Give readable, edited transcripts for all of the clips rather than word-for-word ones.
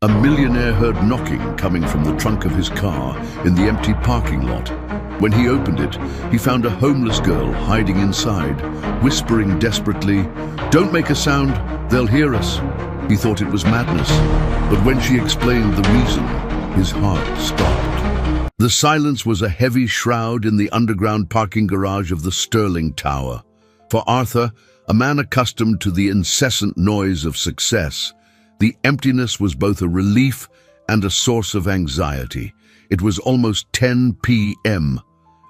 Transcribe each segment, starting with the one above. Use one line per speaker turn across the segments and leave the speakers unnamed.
A millionaire heard knocking coming from the trunk of his car in the empty parking lot. When he opened it, he found a homeless girl hiding inside, whispering desperately, "Don't make a sound, they'll hear us." He thought it was madness, but when she explained the reason, his heart stopped. The silence was a heavy shroud in the underground parking garage of the Sterling Tower. For Arthur, a man accustomed to the incessant noise of success, the emptiness was both a relief and a source of anxiety. It was almost 10 p.m.,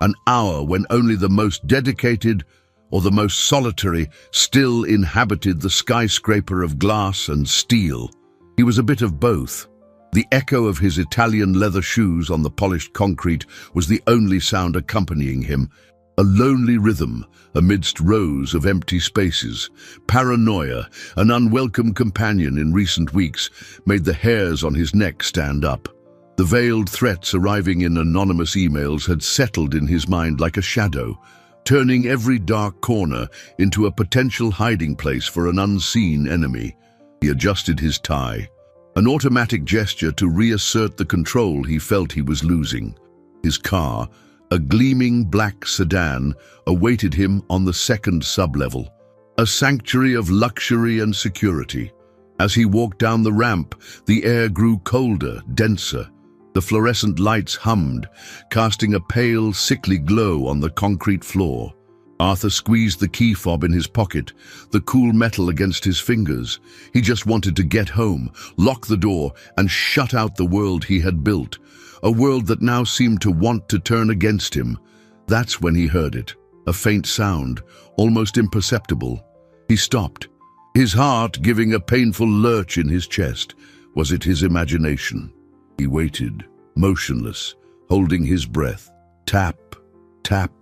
an hour when only the most dedicated or the most solitary still inhabited the skyscraper of glass and steel. He was a bit of both. The echo of his Italian leather shoes on the polished concrete was the only sound accompanying him, a lonely rhythm amidst rows of empty spaces. Paranoia, an unwelcome companion in recent weeks, made the hairs on his neck stand up. The veiled threats arriving in anonymous emails had settled in his mind like a shadow, turning every dark corner into a potential hiding place for an unseen enemy. He adjusted his tie, an automatic gesture to reassert the control he felt he was losing. His car, a gleaming black sedan, awaited him on the second sublevel, a sanctuary of luxury and security. As he walked down the ramp, the air grew colder, denser. The fluorescent lights hummed, casting a pale, sickly glow on the concrete floor. Arthur squeezed the key fob in his pocket, the cool metal against his fingers. He just wanted to get home, lock the door, and shut out the world he had built, a world that now seemed to want to turn against him. That's when he heard it, a faint sound, almost imperceptible. He stopped, his heart giving a painful lurch in his chest. Was it his imagination? He waited, motionless, holding his breath. Tap, tap,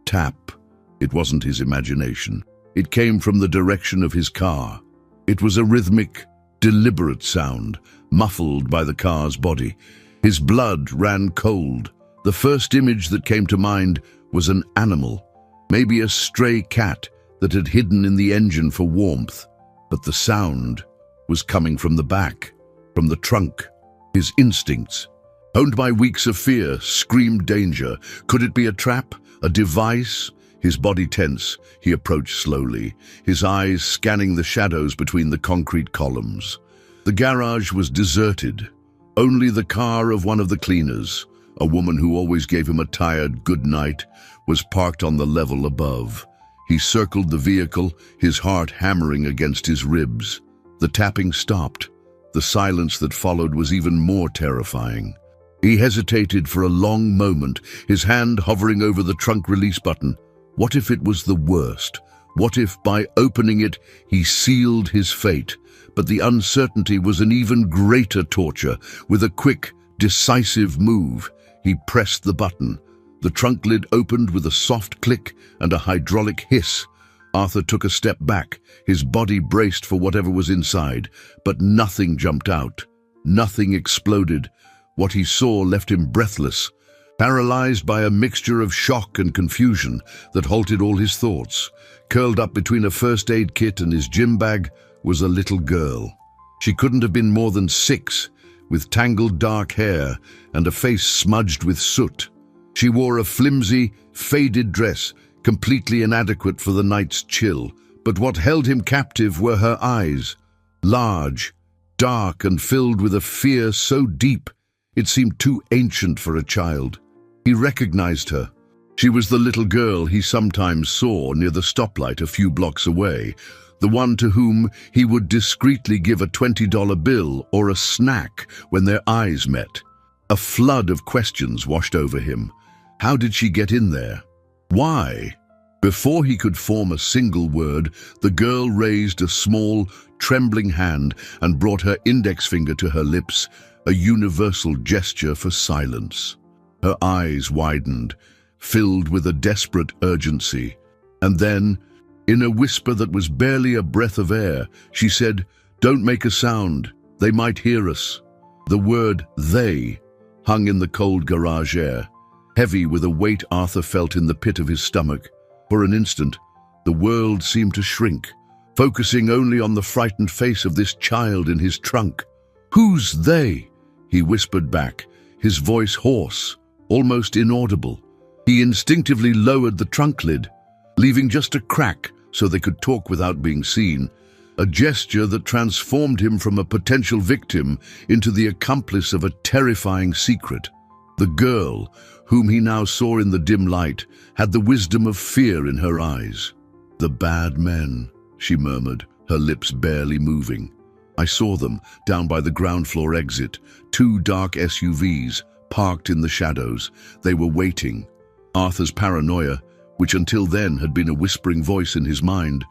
tap. It wasn't his imagination. It came from the direction of his car. It was a rhythmic, deliberate sound, muffled by the car's body. His blood ran cold. The first image that came to mind was an animal, maybe a stray cat that had hidden in the engine for warmth. But the sound was coming from the back, from the trunk. His instincts, honed by weeks of fear, screamed danger. Could it be a trap, a device? His body tense, he approached slowly, his eyes scanning the shadows between the concrete columns. The garage was deserted. Only the car of one of the cleaners, a woman who always gave him a tired good night, was parked on the level above. He circled the vehicle, his heart hammering against his ribs. The tapping stopped. The silence that followed was even more terrifying. He hesitated for a long moment, his hand hovering over the trunk release button. What if it was the worst? What if, by opening it, he sealed his fate? But the uncertainty was an even greater torture. With a quick, decisive move, he pressed the button. The trunk lid opened with a soft click and a hydraulic hiss. Arthur took a step back, his body braced for whatever was inside, but nothing jumped out. Nothing exploded. What he saw left him breathless, paralyzed by a mixture of shock and confusion that halted all his thoughts. Curled up between a first aid kit and his gym bag was a little girl. She couldn't have been more than 6, with tangled dark hair and a face smudged with soot. She wore a flimsy, faded dress, completely inadequate for the night's chill. But what held him captive were her eyes, large, dark, and filled with a fear so deep it seemed too ancient for a child. He recognized her. She was the little girl he sometimes saw near the stoplight a few blocks away, the one to whom he would discreetly give a $20 bill or a snack when their eyes met. A flood of questions washed over him. How did she get in there? Why? Before he could form a single word, the girl raised a small, trembling hand and brought her index finger to her lips, a universal gesture for silence. Her eyes widened, filled with a desperate urgency. And then, in a whisper that was barely a breath of air, she said, "Don't make a sound. They might hear us." The word "they" hung in the cold garage air, heavy with a weight Arthur felt in the pit of his stomach. For an instant, the world seemed to shrink, focusing only on the frightened face of this child in his trunk. "Who's they?" he whispered back, his voice hoarse, almost inaudible. He instinctively lowered the trunk lid, leaving just a crack so they could talk without being seen, a gesture that transformed him from a potential victim into the accomplice of a terrifying secret. The girl, whom he now saw in the dim light, had the wisdom of fear in her eyes. "The bad men," she murmured, her lips barely moving. "I saw them down by the ground floor exit, two dark SUVs parked in the shadows. They were waiting." Arthur's paranoia, which until then had been a whispering voice in his mind,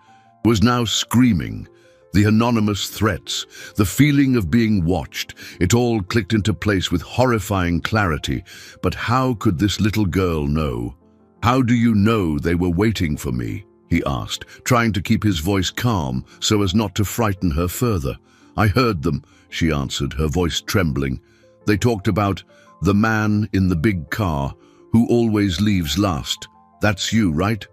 was now screaming. The anonymous threats, the feeling of being watched, it all clicked into place with horrifying clarity. But how could this little girl know? "How do you know they were waiting for me?" he asked, trying to keep his voice calm so as not to frighten her further. "I heard them," she answered, her voice trembling. "They talked about the man in the big car who always leaves last. That's you, right?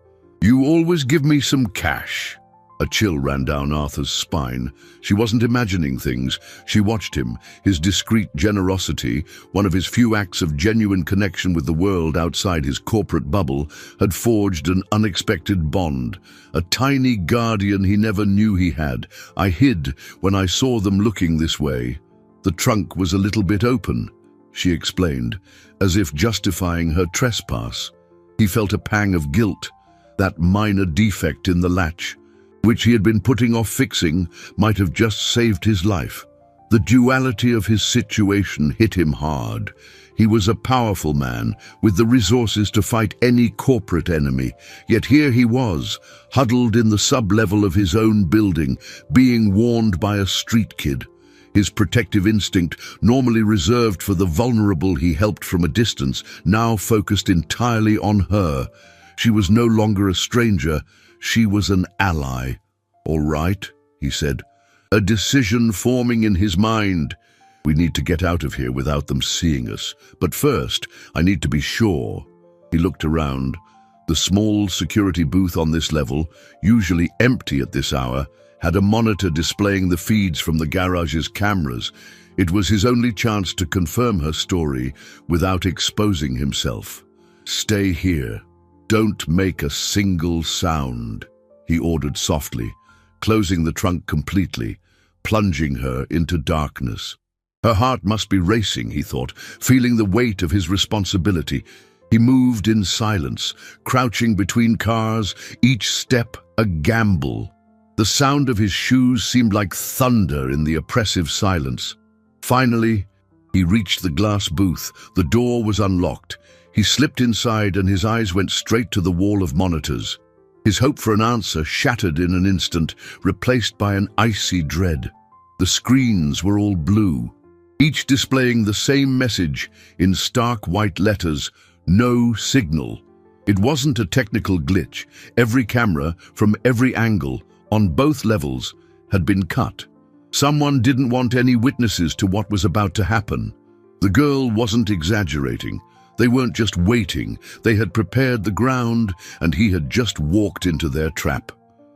You always give me some cash." A chill ran down Arthur's spine. She wasn't imagining things. She watched him, his discreet generosity, one of his few acts of genuine connection with the world outside his corporate bubble, had forged an unexpected bond, a tiny guardian he never knew he had. "I hid when I saw them looking this way. The trunk was a little bit open," she explained, as if justifying her trespass. He felt a pang of guilt. That minor defect in the latch, which he had been putting off fixing, might have just saved his life. The duality of his situation hit him hard. He was a powerful man, with the resources to fight any corporate enemy, yet here he was, huddled in the sub-level of his own building, being warned by a street kid. His protective instinct, normally reserved for the vulnerable he helped from a distance, now focused entirely on her. She was no longer a stranger. She was an ally. "All right," he said, a decision forming in his mind. "We need to get out of here without them seeing us. But first, I need to be sure." He looked around. The small security booth on this level, usually empty at this hour, had a monitor displaying the feeds from the garage's cameras. It was his only chance to confirm her story without exposing himself. "Stay here. Don't make a single sound," he ordered softly, closing the trunk completely, plunging her into darkness. Her heart must be racing, he thought, feeling the weight of his responsibility. He moved in silence, crouching between cars, each step a gamble. The sound of his shoes seemed like thunder in the oppressive silence. Finally, he reached the glass booth. The door was unlocked. He slipped inside and his eyes went straight to the wall of monitors. His hope for an answer shattered in an instant, replaced by an icy dread. The screens were all blue, each displaying the same message in stark white letters: "No signal." It wasn't a technical glitch. Every camera, from every angle, on both levels, had been cut. Someone didn't want any witnesses to what was about to happen. The girl wasn't exaggerating. They weren't just waiting. They had prepared the ground, and he had just walked into their trap.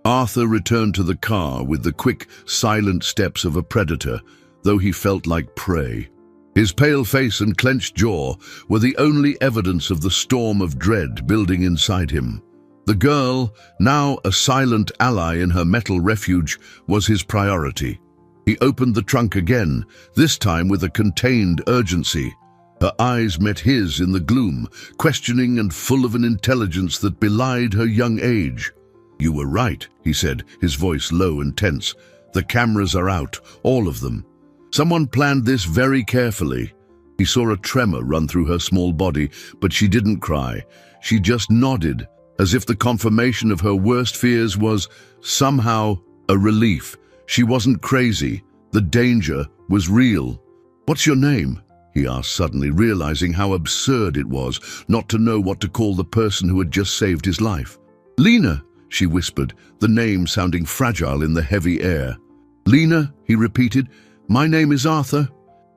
Arthur returned to the car with the quick, silent steps of a predator, though he felt like prey. His pale face and clenched jaw were the only evidence of the storm of dread building inside him. The girl, now a silent ally in her metal refuge, was his priority. He opened the trunk again, this time with a contained urgency. Her eyes met his in the gloom, questioning and full of an intelligence that belied her young age. "You were right," he said, his voice low and tense. "The cameras are out, all of them. Someone planned this very carefully." He saw a tremor run through her small body, but she didn't cry. She just nodded, as if the confirmation of her worst fears was somehow a relief. She wasn't crazy. The danger was real. "What's your name?" he asked suddenly, realizing how absurd it was not to know what to call the person who had just saved his life. "Lena," she whispered, the name sounding fragile in the heavy air. "Lena," he repeated, "my name is Arthur,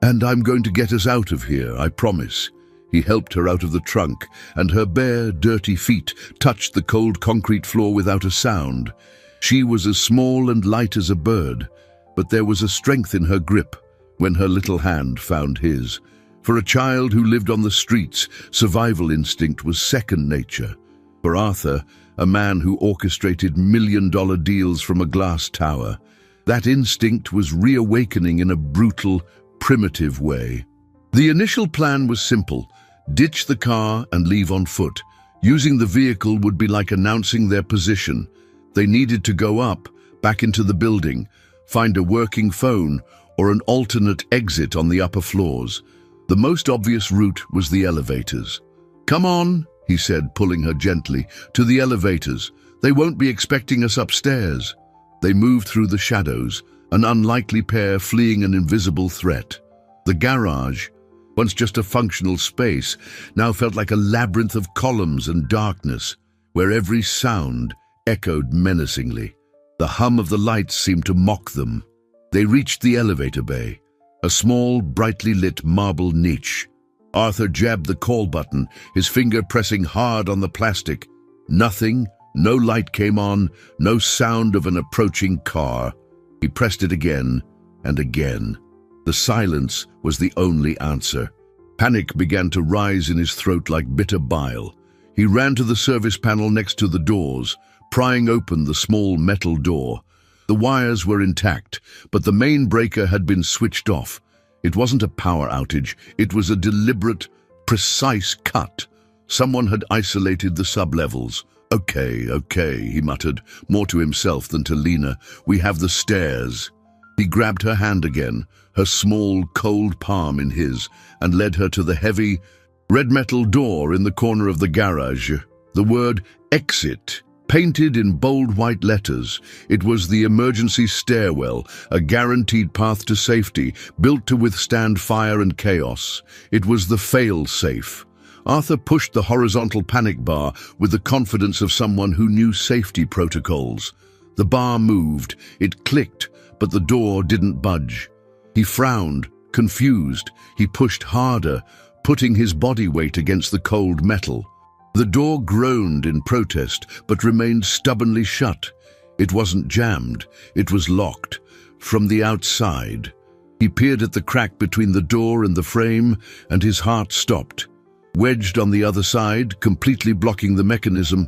and I'm going to get us out of here, I promise." He helped her out of the trunk, and her bare, dirty feet touched the cold concrete floor without a sound. She was as small and light as a bird, but there was a strength in her grip, when her little hand found his. For a child who lived on the streets, survival instinct was second nature. For Arthur, a man who orchestrated million-dollar deals from a glass tower, that instinct was reawakening in a brutal, primitive way. The initial plan was simple: ditch the car and leave on foot. Using the vehicle would be like announcing their position. They needed to go up, back into the building, find a working phone or an alternate exit on the upper floors. The most obvious route was the elevators. "Come on," he said, pulling her gently, "to the elevators. They won't be expecting us upstairs." They moved through the shadows, an unlikely pair fleeing an invisible threat. The garage, once just a functional space, now felt like a labyrinth of columns and darkness, where every sound echoed menacingly. The hum of the lights seemed to mock them. They reached the elevator bay, a small, brightly lit marble niche. Arthur jabbed the call button, his finger pressing hard on the plastic. Nothing, no light came on, no sound of an approaching car. He pressed it again and again. The silence was the only answer. Panic began to rise in his throat like bitter bile. He ran to the service panel next to the doors, prying open the small metal door. The wires were intact, but the main breaker had been switched off. It wasn't a power outage, it was a deliberate, precise cut. Someone had isolated the sublevels. Okay, he muttered, more to himself than to Lena. "We have the stairs." He grabbed her hand again, her small, cold palm in his, and led her to the heavy, red metal door in the corner of the garage. The word "exit" painted in bold white letters. It was the emergency stairwell, a guaranteed path to safety, built to withstand fire and chaos. It was the fail-safe. Arthur pushed the horizontal panic bar with the confidence of someone who knew safety protocols. The bar moved, it clicked, but the door didn't budge. He frowned, confused. He pushed harder, putting his body weight against the cold metal. The door groaned in protest, but remained stubbornly shut. It wasn't jammed, it was locked. From the outside, he peered at the crack between the door and the frame, and his heart stopped. Wedged on the other side, completely blocking the mechanism,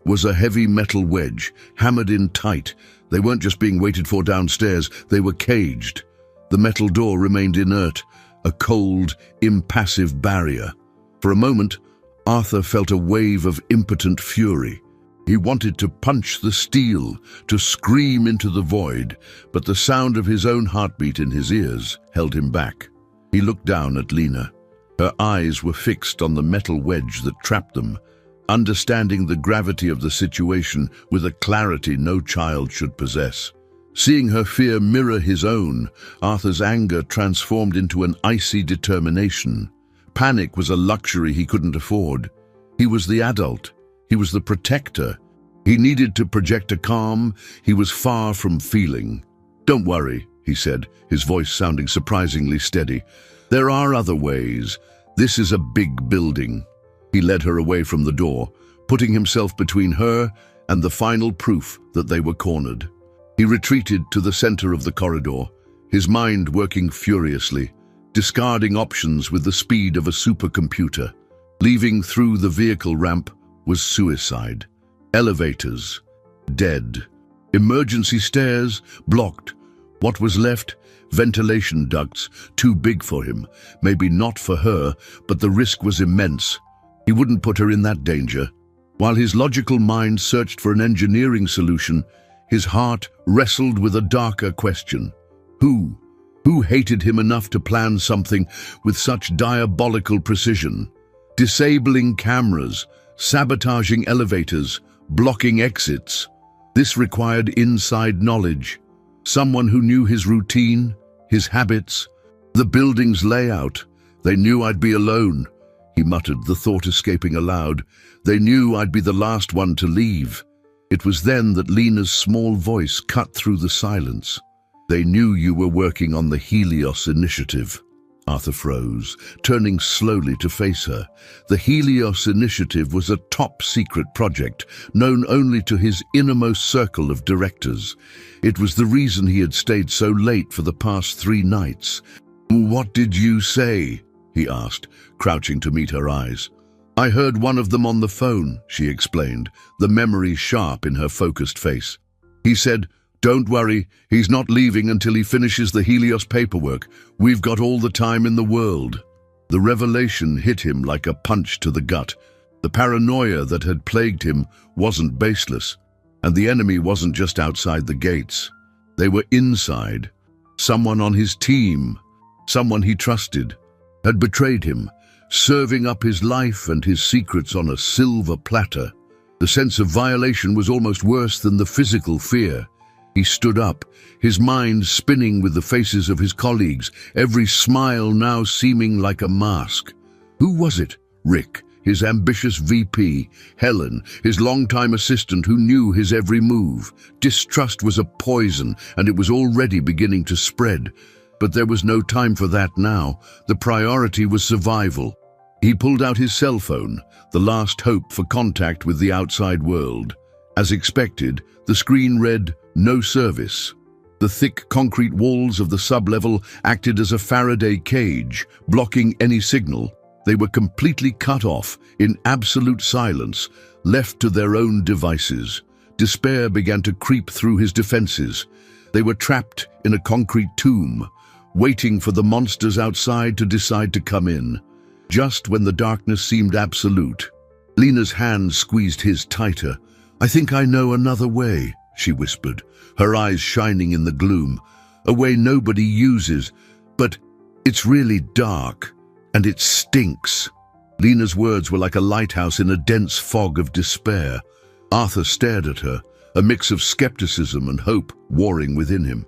was a heavy metal wedge, hammered in tight. They weren't just being waited for downstairs, they were caged. The metal door remained inert, a cold, impassive barrier. For a moment, Arthur felt a wave of impotent fury. He wanted to punch the steel, to scream into the void, but the sound of his own heartbeat in his ears held him back. He looked down at Lena. Her eyes were fixed on the metal wedge that trapped them, understanding the gravity of the situation with a clarity no child should possess. Seeing her fear mirror his own, Arthur's anger transformed into an icy determination. Panic was a luxury he couldn't afford. He was the adult. He was the protector. He needed to project a calm he was far from feeling. "Don't worry," he said, his voice sounding surprisingly steady. "There are other ways. This is a big building." He led her away from the door, putting himself between her and the final proof that they were cornered. He retreated to the center of the corridor, his mind working furiously, discarding options with the speed of a supercomputer. Leaving through the vehicle ramp was suicide. Elevators, dead. Emergency stairs, blocked. What was left? Ventilation ducts, too big for him. Maybe not for her, but the risk was immense. He wouldn't put her in that danger. While his logical mind searched for an engineering solution, his heart wrestled with a darker question. Who? Who hated him enough to plan something with such diabolical precision? Disabling cameras, sabotaging elevators, blocking exits. This required inside knowledge. Someone who knew his routine, his habits, the building's layout. "They knew I'd be alone," he muttered, the thought escaping aloud. "They knew I'd be the last one to leave." It was then that Lena's small voice cut through the silence. "They knew you were working on the Helios Initiative." Arthur froze, turning slowly to face her. The Helios Initiative was a top-secret project, known only to his innermost circle of directors. It was the reason he had stayed so late for the past 3 nights. "What did you say?" he asked, crouching to meet her eyes. "I heard one of them on the phone," she explained, the memory sharp in her focused face. "He said, 'Don't worry, he's not leaving until he finishes the Helios paperwork. We've got all the time in the world.'" The revelation hit him like a punch to the gut. The paranoia that had plagued him wasn't baseless, and the enemy wasn't just outside the gates. They were inside. Someone on his team, someone he trusted, had betrayed him, serving up his life and his secrets on a silver platter. The sense of violation was almost worse than the physical fear. He stood up, his mind spinning with the faces of his colleagues, every smile now seeming like a mask. Who was it? Rick, his ambitious VP, Helen, his longtime assistant who knew his every move. Distrust was a poison, and it was already beginning to spread. But there was no time for that now. The priority was survival. He pulled out his cell phone, the last hope for contact with the outside world. As expected, the screen read, "No service." The thick concrete walls of the sublevel acted as a Faraday cage, blocking any signal. They were completely cut off, in absolute silence, left to their own devices. Despair began to creep through his defenses. They were trapped in a concrete tomb, waiting for the monsters outside to decide to come in. Just when the darkness seemed absolute, Lena's hand squeezed his tighter. "I think I know another way," she whispered, her eyes shining in the gloom. "A way nobody uses, but it's really dark, and it stinks." Lena's words were like a lighthouse in a dense fog of despair. Arthur stared at her, a mix of skepticism and hope warring within him.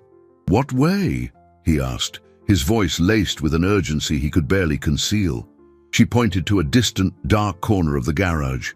"What way?" he asked, his voice laced with an urgency he could barely conceal. She pointed to a distant, dark corner of the garage,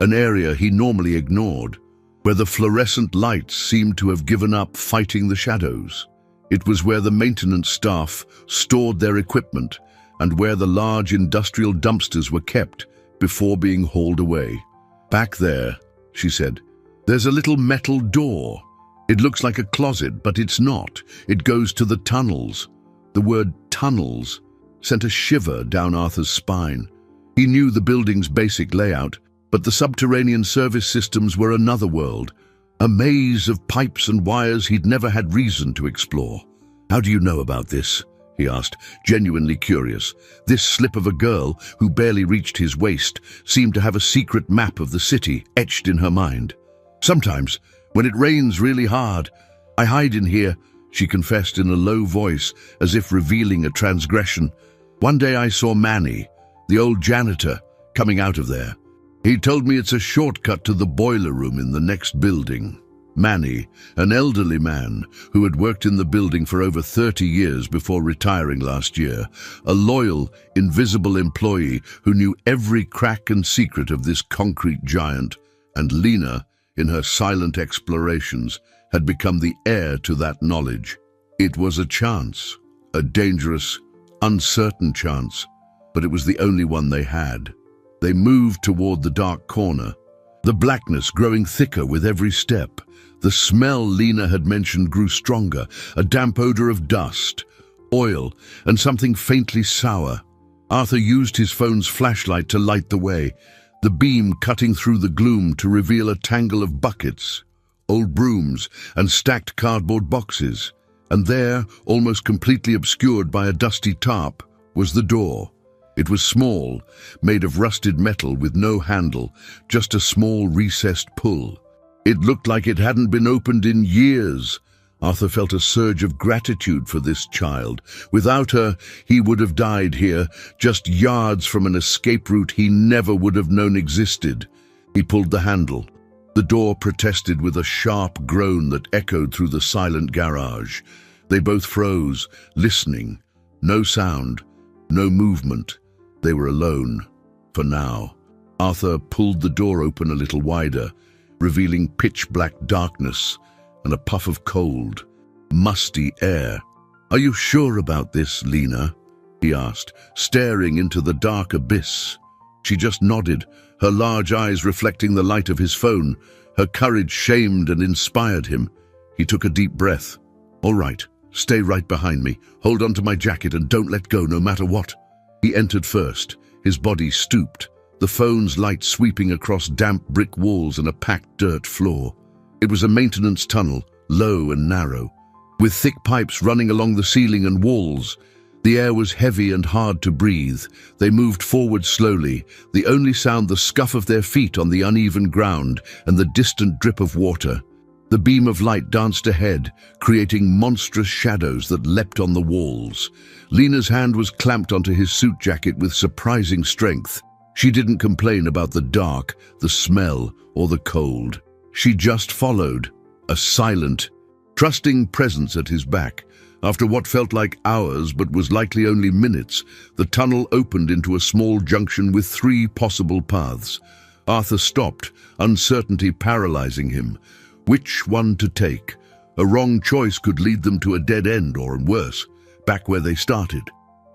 an area he normally ignored, where the fluorescent lights seemed to have given up fighting the shadows. It was where the maintenance staff stored their equipment and where the large industrial dumpsters were kept before being hauled away. "Back there," she said, "there's a little metal door. It looks like a closet, but it's not. It goes to the tunnels." The word tunnels sent a shiver down Arthur's spine. He knew the building's basic layout, but the subterranean service systems were another world, a maze of pipes and wires he'd never had reason to explore. "How do you know about this?" he asked, genuinely curious. This slip of a girl, who barely reached his waist, seemed to have a secret map of the city etched in her mind. "Sometimes, when it rains really hard, I hide in here," she confessed in a low voice, as if revealing a transgression. "One day I saw Manny, the old janitor, coming out of there. He told me it's a shortcut to the boiler room in the next building." Manny, an elderly man who had worked in the building for over 30 years before retiring last year, a loyal, invisible employee who knew every crack and secret of this concrete giant, and Lena, in her silent explorations, had become the heir to that knowledge. It was a chance, a dangerous, uncertain chance, but it was the only one they had. They moved toward the dark corner, the blackness growing thicker with every step. The smell Lena had mentioned grew stronger, a damp odor of dust, oil, and something faintly sour. Arthur used his phone's flashlight to light the way, the beam cutting through the gloom to reveal a tangle of buckets, old brooms, and stacked cardboard boxes. And there, almost completely obscured by a dusty tarp, was the door. It was small, made of rusted metal with no handle, just a small recessed pull. It looked like it hadn't been opened in years. Arthur felt a surge of gratitude for this child. Without her, he would have died here, just yards from an escape route he never would have known existed. He pulled the handle. The door protested with a sharp groan that echoed through the silent garage. They both froze, listening. No sound, no movement. They were alone, for now. Arthur pulled the door open a little wider, revealing pitch-black darkness and a puff of cold, musty air. "Are you sure about this, Lena?" he asked, staring into the dark abyss. She just nodded, her large eyes reflecting the light of his phone. Her courage shamed and inspired him. He took a deep breath. "All right," Stay right behind me. Hold onto my jacket and don't let go no matter what." He entered first, his body stooped, the phone's light sweeping across damp brick walls and a packed dirt floor. It was a maintenance tunnel, low and narrow, with thick pipes running along the ceiling and walls. The air was heavy and hard to breathe. They moved forward slowly, the only sound the scuff of their feet on the uneven ground and the distant drip of water. The beam of light danced ahead, creating monstrous shadows that leapt on the walls. Lena's hand was clamped onto his suit jacket with surprising strength. She didn't complain about the dark, the smell, or the cold. She just followed, a silent, trusting presence at his back. After what felt like hours but was likely only minutes, the tunnel opened into a small junction with 3 possible paths. Arthur stopped, uncertainty paralyzing him. Which one to take? A wrong choice could lead them to a dead end or worse, back where they started.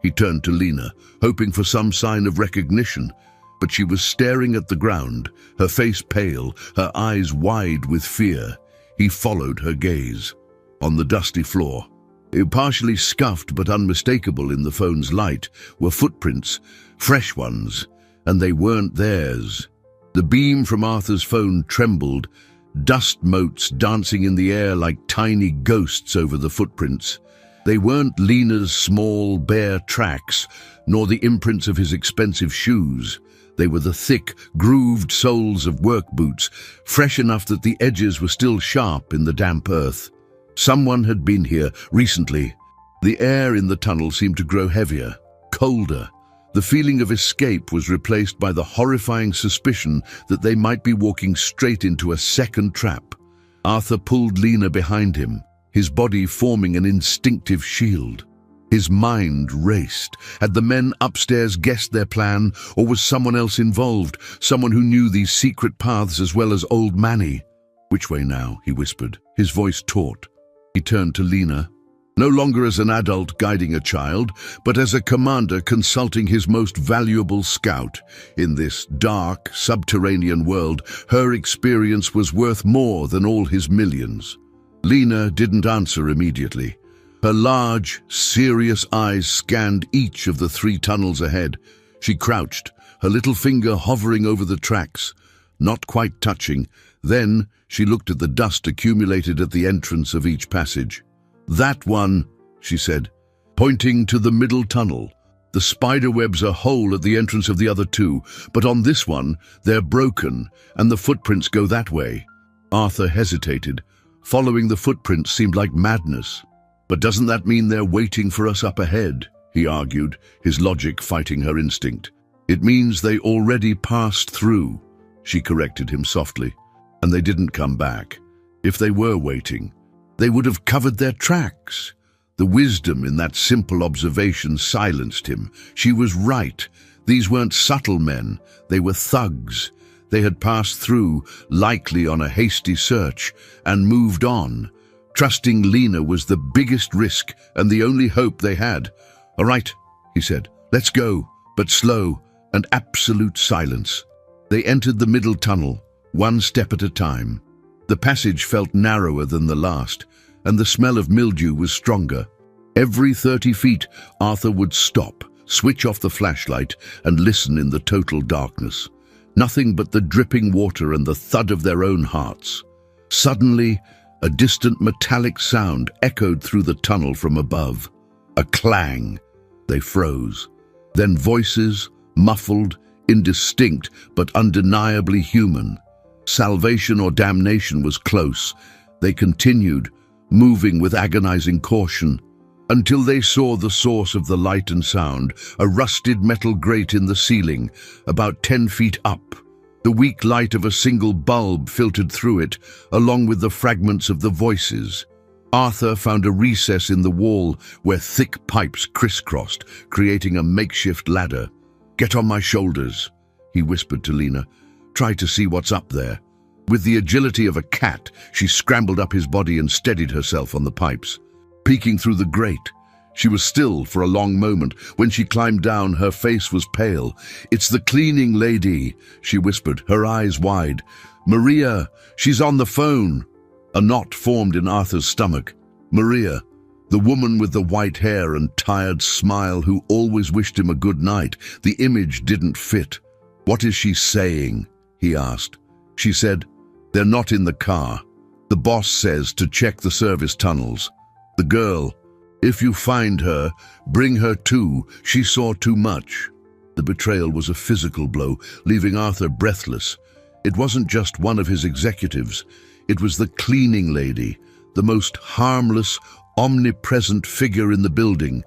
He turned to Lena, hoping for some sign of recognition, but she was staring at the ground, her face pale, her eyes wide with fear. He followed her gaze. On the dusty floor, partially scuffed but unmistakable in the phone's light, were footprints, fresh ones, and they weren't theirs. The beam from Arthur's phone trembled, dust motes dancing in the air like tiny ghosts over the footprints. They weren't Lena's small, bare tracks, nor the imprints of his expensive shoes. They were the thick, grooved soles of work boots, fresh enough that the edges were still sharp in the damp earth. Someone had been here recently. The air in the tunnel seemed to grow heavier, colder. The feeling of escape was replaced by the horrifying suspicion that they might be walking straight into a second trap. Arthur pulled Lena behind him, his body forming an instinctive shield. His mind raced. Had the men upstairs guessed their plan, or was someone else involved, someone who knew these secret paths as well as old Manny? "Which way now?" he whispered, his voice taut. He turned to Lena, no longer as an adult guiding a child, but as a commander consulting his most valuable scout. In this dark, subterranean world, her experience was worth more than all his millions. Lena didn't answer immediately. Her large, serious eyes scanned each of the 3 tunnels ahead. She crouched, her little finger hovering over the tracks, not quite touching. Then she looked at the dust accumulated at the entrance of each passage. "That one," she said, pointing to the middle tunnel. "The spider webs are whole at the entrance of the other 2, but on this one, they're broken, and the footprints go that way." Arthur hesitated. Following the footprints seemed like madness. "But doesn't that mean they're waiting for us up ahead?" he argued, his logic fighting her instinct. "It means they already passed through," she corrected him softly. "And they didn't come back. If they were waiting, they would have covered their tracks." The wisdom in that simple observation silenced him. She was right. These weren't subtle men. They were thugs. They had passed through, likely on a hasty search, and moved on. Trusting Lena was the biggest risk and the only hope they had. "All right," he said, "let's go," but slow and absolute silence. They entered the middle tunnel, one step at a time. The passage felt narrower than the last, and the smell of mildew was stronger. Every 30 feet, Arthur would stop, switch off the flashlight, and listen in the total darkness. Nothing but the dripping water and the thud of their own hearts. Suddenly, a distant metallic sound echoed through the tunnel from above. A clang. They froze. Then voices, muffled, indistinct, but undeniably human. Salvation or damnation was close. They continued, moving with agonizing caution, until they saw the source of the light and sound, a rusted metal grate in the ceiling, about 10 feet up. The weak light of a single bulb filtered through it, along with the fragments of the voices. Arthur found a recess in the wall where thick pipes crisscrossed, creating a makeshift ladder. "Get on my shoulders," he whispered to Lena. "Try to see what's up there." With the agility of a cat, she scrambled up his body and steadied herself on the pipes. Peeking through the grate, she was still for a long moment. When she climbed down, her face was pale. "It's the cleaning lady," she whispered, her eyes wide. "Maria, she's on the phone." A knot formed in Arthur's stomach. "Maria, The woman with the white hair and tired smile who always wished him a good night. The image didn't fit. "What is she saying?" he asked. She said, "They're not in the car. The boss says to check the service tunnels." The girl, "If you find her, bring her too. She saw too much." The betrayal was a physical blow, leaving Arthur breathless. It wasn't just one of his executives. It was the cleaning lady, the most harmless, omnipresent figure in the building.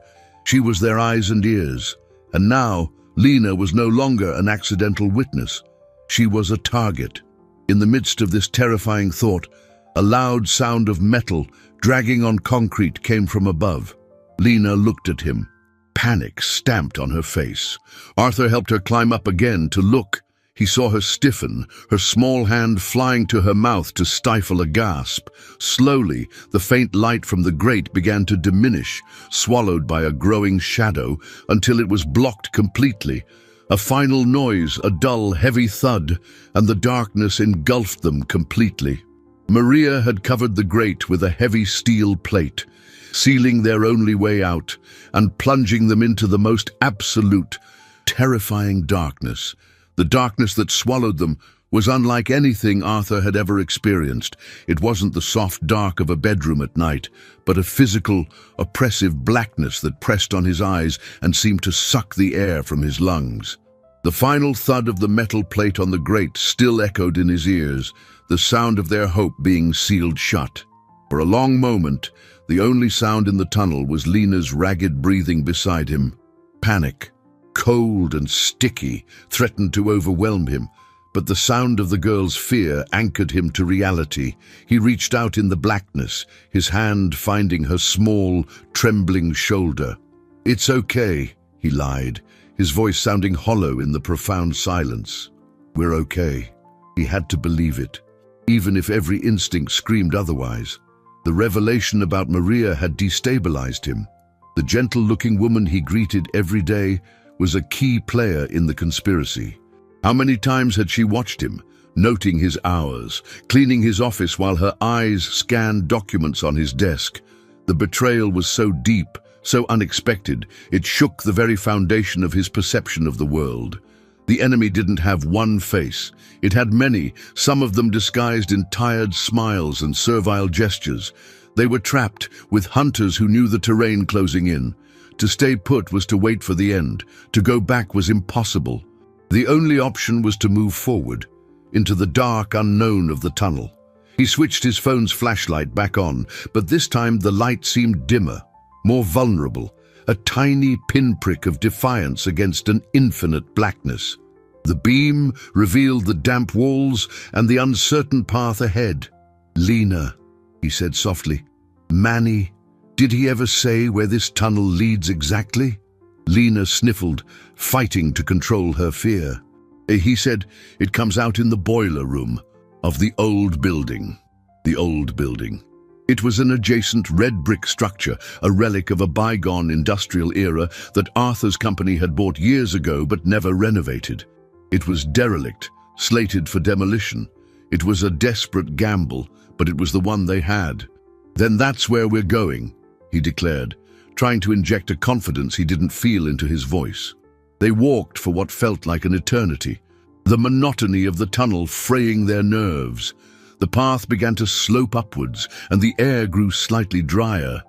She was their eyes and ears. And now, Lena was no longer an accidental witness. She was a target. In the midst of this terrifying thought, a loud sound of metal dragging on concrete came from above. Lena looked at him. Panic stamped on her face. Arthur helped her climb up again to look. He saw her stiffen, her small hand flying to her mouth to stifle a gasp. Slowly, the faint light from the grate began to diminish, swallowed by a growing shadow, until it was blocked completely. A final noise, a dull, heavy thud, and the darkness engulfed them completely. Maria had covered the grate with a heavy steel plate, sealing their only way out and plunging them into the most absolute, terrifying darkness. The darkness that swallowed them was unlike anything Arthur had ever experienced. It wasn't the soft dark of a bedroom at night, but a physical, oppressive blackness that pressed on his eyes and seemed to suck the air from his lungs. The final thud of the metal plate on the grate still echoed in his ears, the sound of their hope being sealed shut. For a long moment, the only sound in the tunnel was Lena's ragged breathing beside him. Panic, cold and sticky, threatened to overwhelm him, but the sound of the girl's fear anchored him to reality. He reached out in the blackness, his hand finding her small, trembling shoulder. "It's okay," he lied, his voice sounding hollow in the profound silence. "We're okay." He had to believe it, even if every instinct screamed otherwise. The revelation about Maria had destabilized him. The gentle-looking woman he greeted every day was a key player in the conspiracy. How many times had she watched him, noting his hours, cleaning his office while her eyes scanned documents on his desk? The betrayal was so deep, so unexpected, it shook the very foundation of his perception of the world. The enemy didn't have one face. It had many, some of them disguised in tired smiles and servile gestures. They were trapped with hunters who knew the terrain closing in. To stay put was to wait for the end. To go back was impossible. The only option was to move forward, into the dark unknown of the tunnel. He switched his phone's flashlight back on, but this time the light seemed dimmer, more vulnerable, a tiny pinprick of defiance against an infinite blackness. The beam revealed the damp walls and the uncertain path ahead. "Lena," he said softly. "Manny, did he ever say where this tunnel leads exactly?" Lena sniffled, fighting to control her fear. He said, "It comes out in the boiler room of the old building." The old building. It was an adjacent red brick structure, a relic of a bygone industrial era that Arthur's company had bought years ago but never renovated. It was derelict, slated for demolition. It was a desperate gamble, but it was the one they had. "Then that's where we're going," he declared, trying to inject a confidence he didn't feel into his voice. They walked for what felt like an eternity, the monotony of the tunnel fraying their nerves. The path began to slope upwards, and the air grew slightly drier.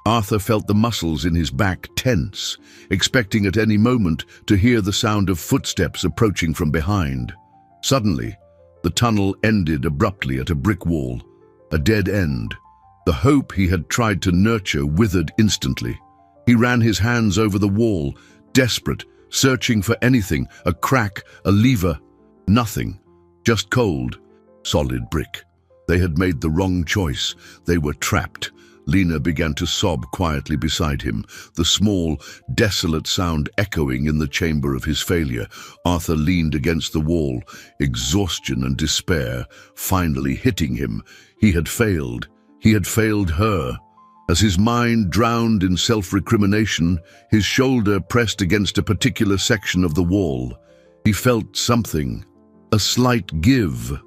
Arthur felt the muscles in his back tense, expecting at any moment to hear the sound of footsteps approaching from behind. Suddenly, the tunnel ended abruptly at a brick wall, a dead end. The hope he had tried to nurture withered instantly. He ran his hands over the wall, desperate, searching for anything, a crack, a lever. Nothing, just cold, solid brick. They had made the wrong choice. They were trapped. Lena began to sob quietly beside him, the small, desolate sound echoing in the chamber of his failure. Arthur leaned against the wall, exhaustion and despair finally hitting him. He had failed. He had failed her. As his mind drowned in self-recrimination, his shoulder pressed against a particular section of the wall. He felt something, a slight give,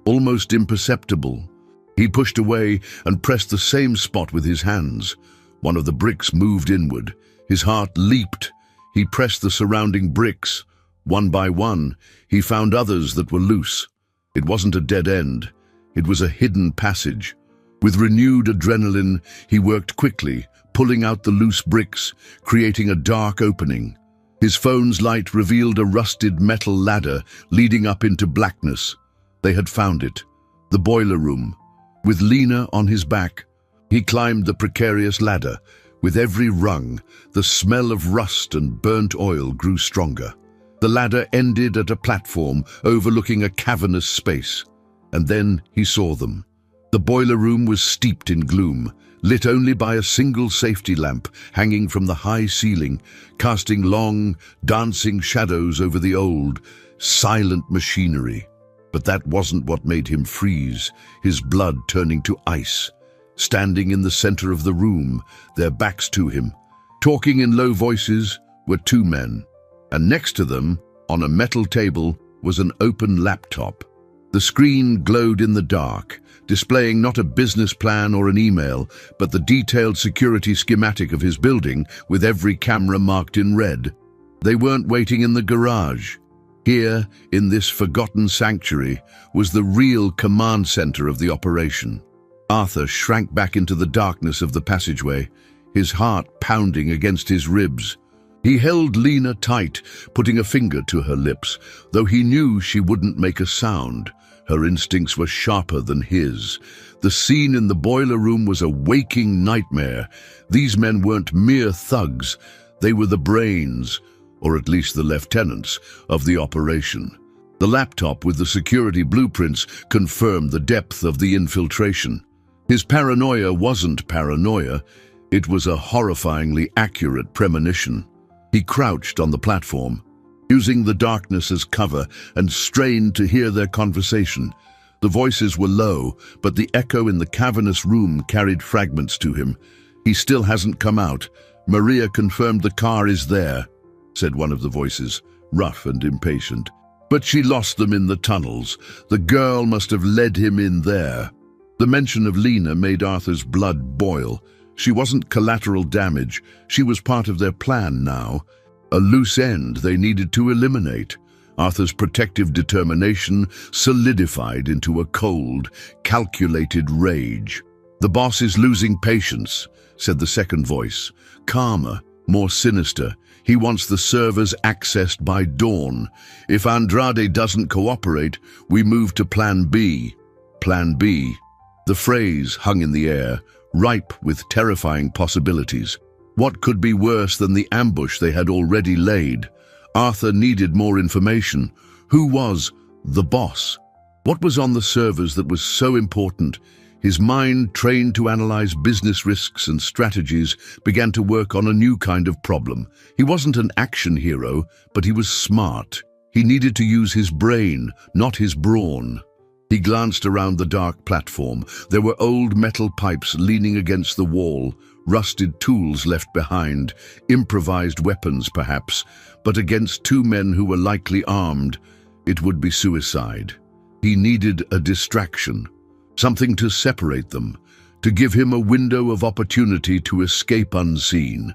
almost imperceptible. He pushed away and pressed the same spot with his hands. One of the bricks moved inward. His heart leaped. He pressed the surrounding bricks. One by one, he found others that were loose. It wasn't a dead end. It was a hidden passage. With renewed adrenaline, he worked quickly, pulling out the loose bricks, creating a dark opening. His phone's light revealed a rusted metal ladder leading up into blackness. They had found it. The boiler room. With Lena on his back, he climbed the precarious ladder. With every rung, the smell of rust and burnt oil grew stronger. The ladder ended at a platform overlooking a cavernous space. And then he saw them. The boiler room was steeped in gloom, lit only by a single safety lamp hanging from the high ceiling, casting long, dancing shadows over the old, silent machinery. But that wasn't what made him freeze, his blood turning to ice. Standing in the center of the room, their backs to him, talking in low voices, were two men. And next to them, on a metal table, was an open laptop. The screen glowed in the dark, displaying not a business plan or an email, but the detailed security schematic of his building, with every camera marked in red. They weren't waiting in the garage. Here, in this forgotten sanctuary, was the real command center of the operation. Arthur shrank back into the darkness of the passageway, his heart pounding against his ribs. He held Lena tight, putting a finger to her lips, though he knew she wouldn't make a sound. Her instincts were sharper than his. The scene in the boiler room was a waking nightmare. These men weren't mere thugs. They were the brains, or at least the lieutenants, of the operation. The laptop with the security blueprints confirmed the depth of the infiltration. His paranoia wasn't paranoia. It was a horrifyingly accurate premonition. He crouched on the platform, using the darkness as cover, and strained to hear their conversation. The voices were low, but the echo in the cavernous room carried fragments to him. "He still hasn't come out. Maria confirmed the car is there," said one of the voices, rough and impatient. "But she lost them in the tunnels. The girl must have led him in there." The mention of Lena made Arthur's blood boil. She wasn't collateral damage. She was part of their plan now. A loose end they needed to eliminate. Arthur's protective determination solidified into a cold, calculated rage. "The boss is losing patience," said the second voice, calmer, more sinister. "He wants the servers accessed by dawn. If Andrade doesn't cooperate, we move to Plan B." Plan B. The phrase hung in the air, ripe with terrifying possibilities. What could be worse than the ambush they had already laid? Arthur needed more information. Who was the boss? What was on the servers that was so important? His mind, trained to analyze business risks and strategies, began to work on a new kind of problem. He wasn't an action hero, but he was smart. He needed to use his brain, not his brawn. He glanced around the dark platform. There were old metal pipes leaning against the wall, rusted tools left behind, improvised weapons perhaps, but against two men who were likely armed, it would be suicide. He needed a distraction, something to separate them, to give him a window of opportunity to escape unseen.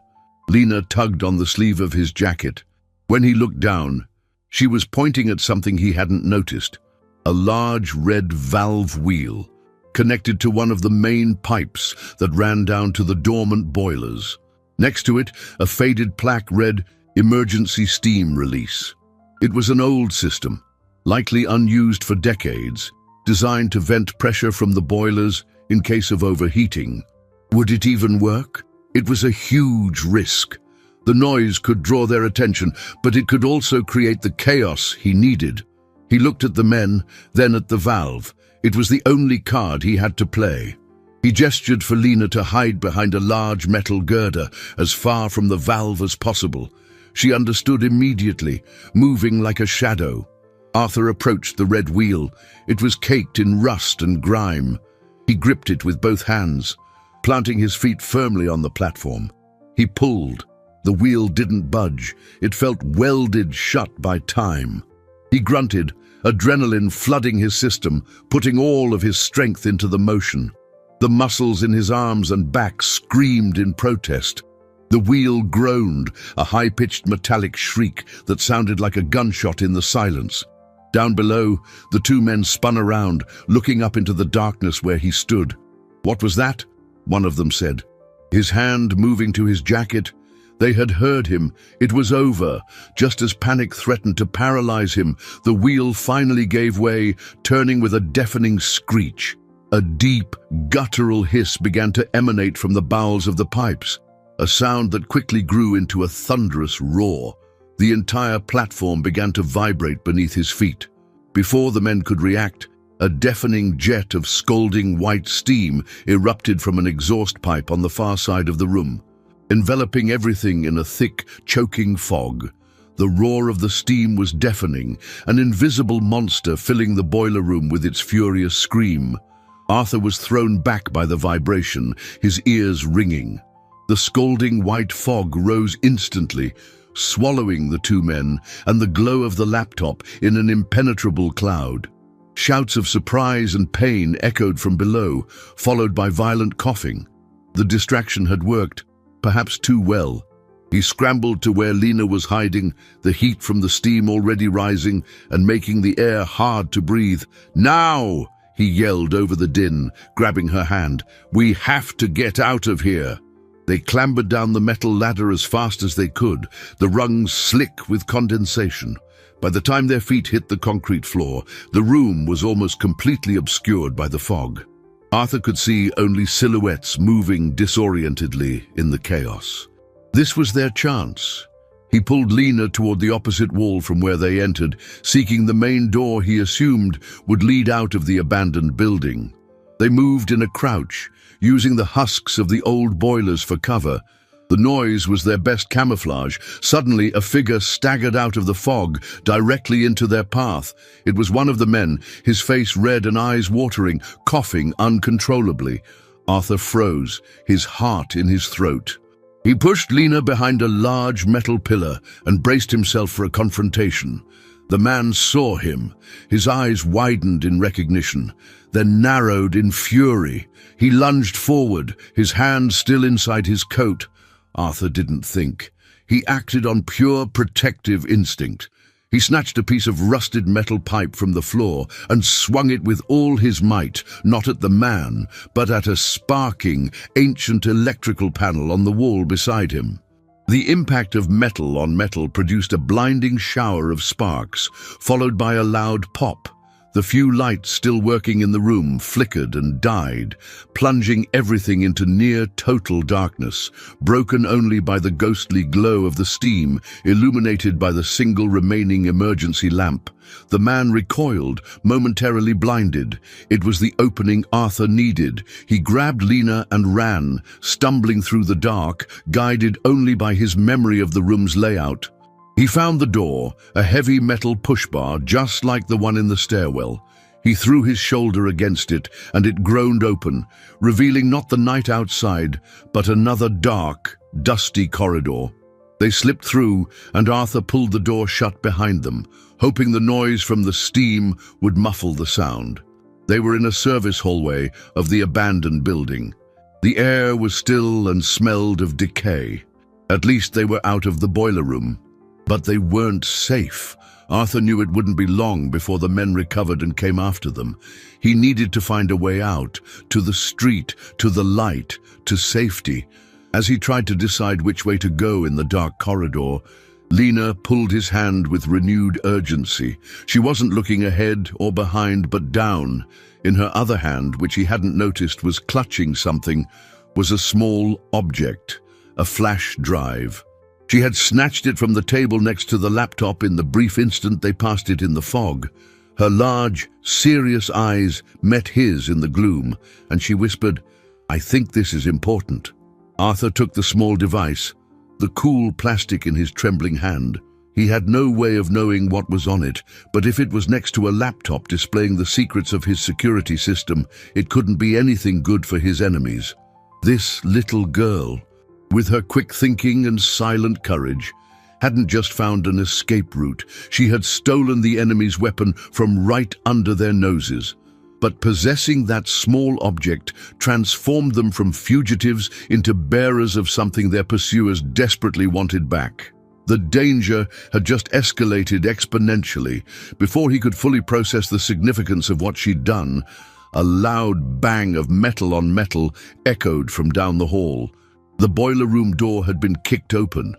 Lena tugged on the sleeve of his jacket. When he looked down, she was pointing at something he hadn't noticed. A large red valve wheel, connected to one of the main pipes that ran down to the dormant boilers. Next to it, a faded plaque read, "Emergency Steam Release." It was an old system, likely unused for decades, designed to vent pressure from the boilers in case of overheating. Would it even work? It was a huge risk. The noise could draw their attention, but it could also create the chaos he needed. He looked at the men, then at the valve. It was the only card he had to play. He gestured for Lena to hide behind a large metal girder, as far from the valve as possible. She understood immediately, moving like a shadow. Arthur approached the red wheel. It was caked in rust and grime. He gripped it with both hands, planting his feet firmly on the platform. He pulled. The wheel didn't budge. It felt welded shut by time. He grunted, adrenaline flooding his system, putting all of his strength into the motion. The muscles in his arms and back screamed in protest. The wheel groaned, a high-pitched metallic shriek that sounded like a gunshot in the silence. Down below, the two men spun around, looking up into the darkness where he stood. "What was that?" one of them said, his hand moving to his jacket. They had heard him. It was over. Just as panic threatened to paralyze him, the wheel finally gave way, turning with a deafening screech. A deep, guttural hiss began to emanate from the bowels of the pipes, a sound that quickly grew into a thunderous roar. The entire platform began to vibrate beneath his feet. Before the men could react, a deafening jet of scalding white steam erupted from an exhaust pipe on the far side of the room, enveloping everything in a thick, choking fog. The roar of the steam was deafening, an invisible monster filling the boiler room with its furious scream. Arthur was thrown back by the vibration, his ears ringing. The scalding white fog rose instantly, swallowing the two men and the glow of the laptop in an impenetrable cloud. Shouts of surprise and pain echoed from below, followed by violent coughing. The distraction had worked, perhaps too well. He scrambled to where Lena was hiding, the heat from the steam already rising and making the air hard to breathe. "Now!" he yelled over the din, grabbing her hand. "We have to get out of here." They clambered down the metal ladder as fast as they could, the rungs slick with condensation. By the time their feet hit the concrete floor, the room was almost completely obscured by the fog. Arthur could see only silhouettes moving disorientedly in the chaos. This was their chance. He pulled Lena toward the opposite wall from where they entered, seeking the main door he assumed would lead out of the abandoned building. They moved in a crouch, using the husks of the old boilers for cover. The noise was their best camouflage. Suddenly, a figure staggered out of the fog, directly into their path. It was one of the men, his face red and eyes watering, coughing uncontrollably. Arthur froze, his heart in his throat. He pushed Lena behind a large metal pillar and braced himself for a confrontation. The man saw him. His eyes widened in recognition, then narrowed in fury. He lunged forward, his hand still inside his coat. Arthur didn't think. He acted on pure protective instinct. He snatched a piece of rusted metal pipe from the floor and swung it with all his might, not at the man, but at a sparking, ancient electrical panel on the wall beside him. The impact of metal on metal produced a blinding shower of sparks, followed by a loud pop. The few lights still working in the room flickered and died, plunging everything into near total darkness, broken only by the ghostly glow of the steam, illuminated by the single remaining emergency lamp. The man recoiled, momentarily blinded. It was the opening Arthur needed. He grabbed Lena and ran, stumbling through the dark, guided only by his memory of the room's layout. He found the door, a heavy metal push bar just like the one in the stairwell. He threw his shoulder against it, and it groaned open, revealing not the night outside, but another dark, dusty corridor. They slipped through, and Arthur pulled the door shut behind them, hoping the noise from the steam would muffle the sound. They were in a service hallway of the abandoned building. The air was still and smelled of decay. At least they were out of the boiler room. But they weren't safe. Arthur knew it wouldn't be long before the men recovered and came after them. He needed to find a way out, to the street, to the light, to safety. As he tried to decide which way to go in the dark corridor, Lena pulled his hand with renewed urgency. She wasn't looking ahead or behind, but down. In her other hand, which he hadn't noticed was clutching something, was a small object, a flash drive. She had snatched it from the table next to the laptop in the brief instant they passed it in the fog. Her large, serious eyes met his in the gloom, and she whispered, "I think this is important." Arthur took the small device, the cool plastic in his trembling hand. He had no way of knowing what was on it, but if it was next to a laptop displaying the secrets of his security system, it couldn't be anything good for his enemies. This little girl, with her quick thinking and silent courage, hadn't just found an escape route. She had stolen the enemy's weapon from right under their noses. But possessing that small object transformed them from fugitives into bearers of something their pursuers desperately wanted back. The danger had just escalated exponentially. Before he could fully process the significance of what she'd done, a loud bang of metal on metal echoed from down the hall. The boiler room door had been kicked open.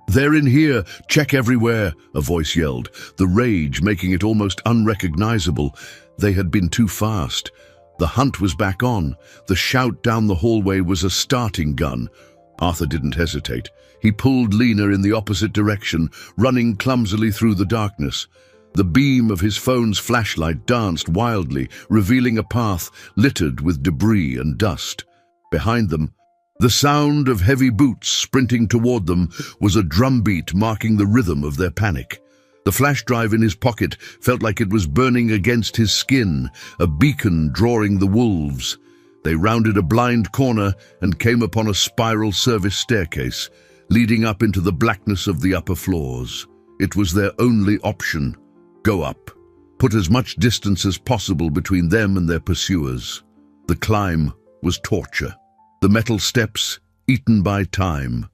"They're in here! Check everywhere!" a voice yelled, the rage making it almost unrecognizable. They had been too fast. The hunt was back on. The shout down the hallway was a starting gun. Arthur didn't hesitate. He pulled Lena in the opposite direction, running clumsily through the darkness. The beam of his phone's flashlight danced wildly, revealing a path littered with debris and dust. Behind them, the sound of heavy boots sprinting toward them was a drumbeat marking the rhythm of their panic. The flash drive in his pocket felt like it was burning against his skin, a beacon drawing the wolves. They rounded a blind corner and came upon a spiral service staircase, leading up into the blackness of the upper floors. It was their only option. Go up. Put as much distance as possible between them and their pursuers. The climb was torture. The metal steps, eaten by time,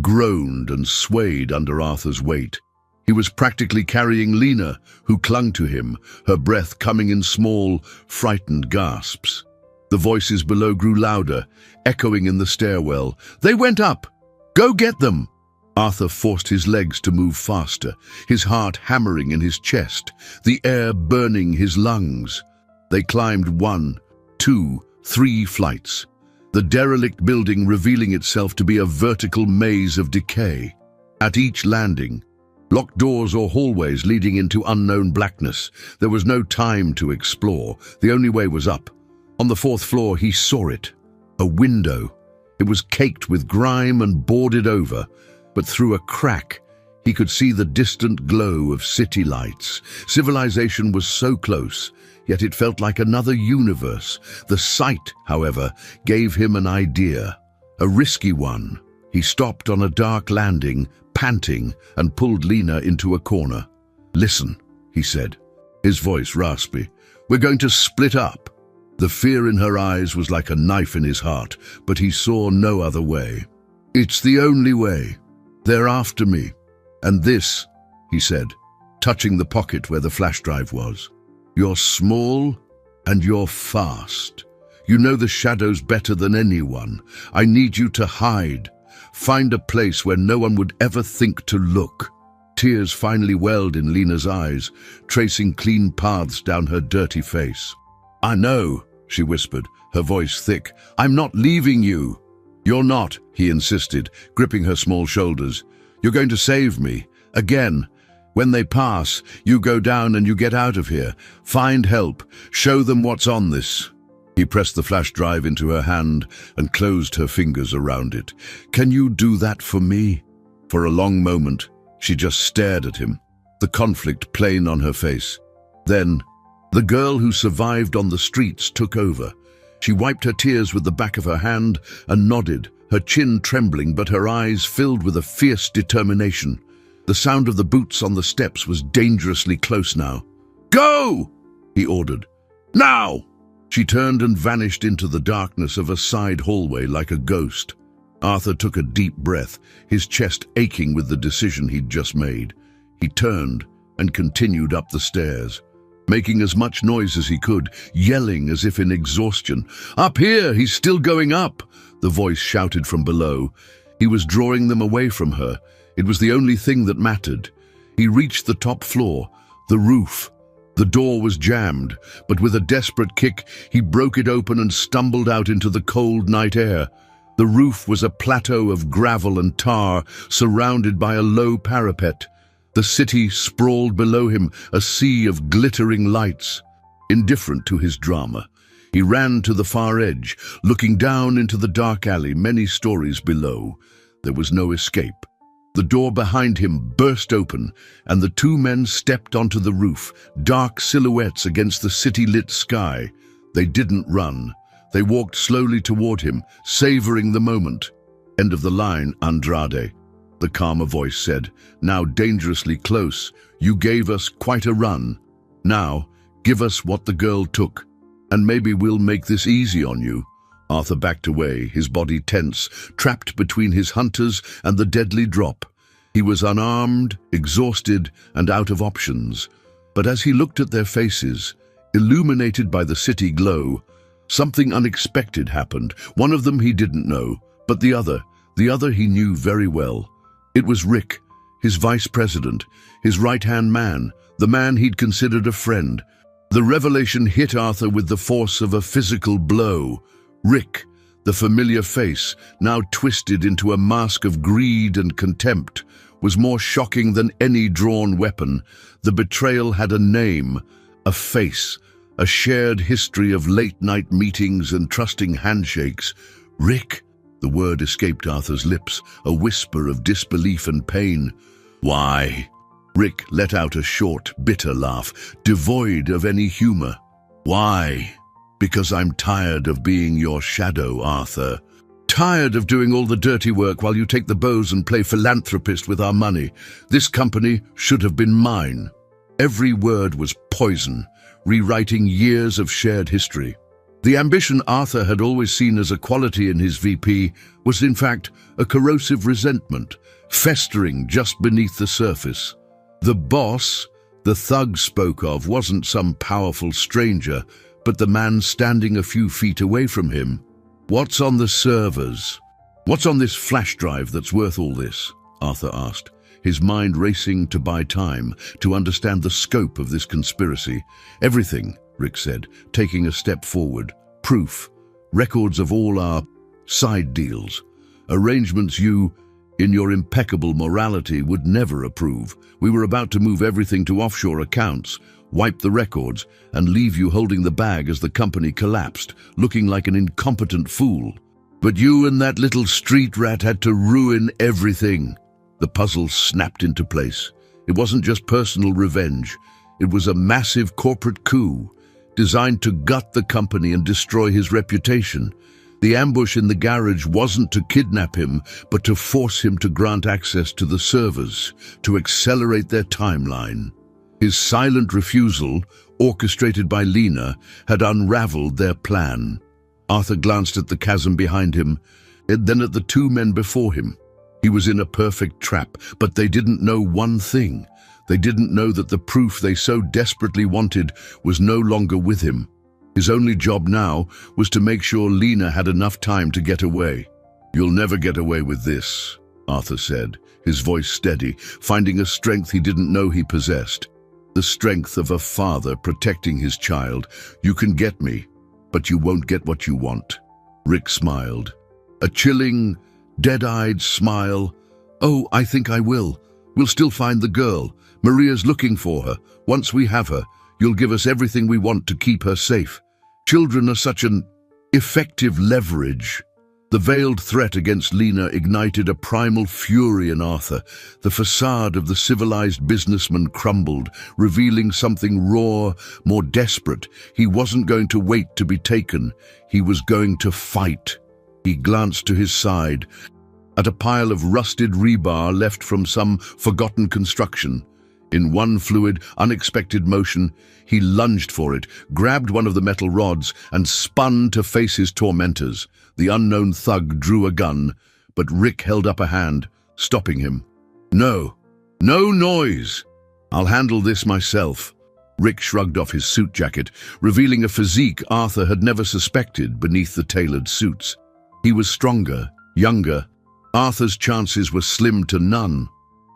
groaned and swayed under Arthur's weight. He was practically carrying Lena, who clung to him, her breath coming in small, frightened gasps. The voices below grew louder, echoing in the stairwell. "They went up! Go get them!" Arthur forced his legs to move faster, his heart hammering in his chest, the air burning his lungs. They climbed 1, 2, 3 flights, the derelict building revealing itself to be a vertical maze of decay. At each landing, locked doors or hallways leading into unknown blackness, there was no time to explore. The only way was up. On the 4th floor, he saw it. A window. It was caked with grime and boarded over, but through a crack, he could see the distant glow of city lights. Civilization was so close, yet it felt like another universe. The sight, however, gave him an idea, a risky one. He stopped on a dark landing, panting, and pulled Lena into a corner. "Listen," he said, his voice raspy. "We're going to split up." The fear in her eyes was like a knife in his heart, but he saw no other way. "It's the only way. They're after me. And this," he said, touching the pocket where the flash drive was. "You're small and you're fast. You know the shadows better than anyone. I need you to hide. Find a place where no one would ever think to look." Tears finally welled in Lena's eyes, tracing clean paths down her dirty face. "I know," she whispered, her voice thick. "I'm not leaving you." "You're not," he insisted, gripping her small shoulders. "You're going to save me. Again. When they pass, you go down and you get out of here. Find help. Show them what's on this." He pressed the flash drive into her hand and closed her fingers around it. "Can you do that for me?" For a long moment, she just stared at him, the conflict plain on her face. Then, the girl who survived on the streets took over. She wiped her tears with the back of her hand and nodded, her chin trembling but her eyes filled with a fierce determination. The sound of the boots on the steps was dangerously close now. "Go!" he ordered. "Now!" She turned and vanished into the darkness of a side hallway like a ghost. Arthur took a deep breath, his chest aching with the decision he'd just made. He turned and continued up the stairs, making as much noise as he could, yelling as if in exhaustion. "Up here! He's still going up!" the voice shouted from below. He was drawing them away from her. It was the only thing that mattered. He reached the top floor, the roof. The door was jammed, but with a desperate kick, he broke it open and stumbled out into the cold night air. The roof was a plateau of gravel and tar, surrounded by a low parapet. The city sprawled below him, a sea of glittering lights. Indifferent to his drama, he ran to the far edge, looking down into the dark alley many stories below. There was no escape. The door behind him burst open, and the 2 men stepped onto the roof, dark silhouettes against the city-lit sky. They didn't run. They walked slowly toward him, savoring the moment. "End of the line, Andrade," the calmer voice said, now dangerously close. "You gave us quite a run. Now, give us what the girl took." And maybe we'll make this easy on you." Arthur backed away, his body tense, trapped between his hunters and the deadly drop. He was unarmed, exhausted, and out of options. But as he looked at their faces, illuminated by the city glow, something unexpected happened. One of them he didn't know, but the other he knew very well. It was Rick, his vice president, his right-hand man, the man he'd considered a friend. The revelation hit Arthur with the force of a physical blow. Rick, the familiar face, now twisted into a mask of greed and contempt, was more shocking than any drawn weapon. The betrayal had a name, a face, a shared history of late-night meetings and trusting handshakes. "Rick," the word escaped Arthur's lips, a whisper of disbelief and pain. "Why?" Rick let out a short, bitter laugh, devoid of any humor. "Why? Because I'm tired of being your shadow, Arthur. Tired of doing all the dirty work while you take the bows and play philanthropist with our money. This company should have been mine." Every word was poison, rewriting years of shared history. The ambition Arthur had always seen as a quality in his VP was in fact a corrosive resentment, festering just beneath the surface. The boss the thug spoke of wasn't some powerful stranger, but the man standing a few feet away from him. "What's on the servers? What's on this flash drive that's worth all this?" Arthur asked, his mind racing to buy time, to understand the scope of this conspiracy. "Everything," Rick said, taking a step forward. "Proof. Records of all our side deals. Arrangements you, in your impeccable morality, would never approve. We were about to move everything to offshore accounts, wipe the records, and leave you holding the bag as the company collapsed, looking like an incompetent fool. But you and that little street rat had to ruin everything." The puzzle snapped into place. It wasn't just personal revenge. It was a massive corporate coup, designed to gut the company and destroy his reputation. The ambush in the garage wasn't to kidnap him, but to force him to grant access to the servers, to accelerate their timeline. His silent refusal, orchestrated by Lena, had unraveled their plan. Arthur glanced at the chasm behind him, and then at the two men before him. He was in a perfect trap, but they didn't know one thing. They didn't know that the proof they so desperately wanted was no longer with him. His only job now was to make sure Lena had enough time to get away. "You'll never get away with this," Arthur said, his voice steady, finding a strength he didn't know he possessed. The strength of a father protecting his child. "You can get me, but you won't get what you want." Rick smiled. A chilling, dead-eyed smile. "Oh, I think I will. We'll still find the girl. Maria's looking for her. Once we have her, you'll give us everything we want to keep her safe. Children are such an effective leverage." The veiled threat against Lena ignited a primal fury in Arthur. The facade of the civilized businessman crumbled, revealing something raw, more desperate. He wasn't going to wait to be taken. He was going to fight. He glanced to his side, at a pile of rusted rebar left from some forgotten construction. In one fluid, unexpected motion, he lunged for it, grabbed one of the metal rods, and spun to face his tormentors. The unknown thug drew a gun, but Rick held up a hand, stopping him. "No, no noise! I'll handle this myself." Rick shrugged off his suit jacket, revealing a physique Arthur had never suspected beneath the tailored suits. He was stronger, younger. Arthur's chances were slim to none.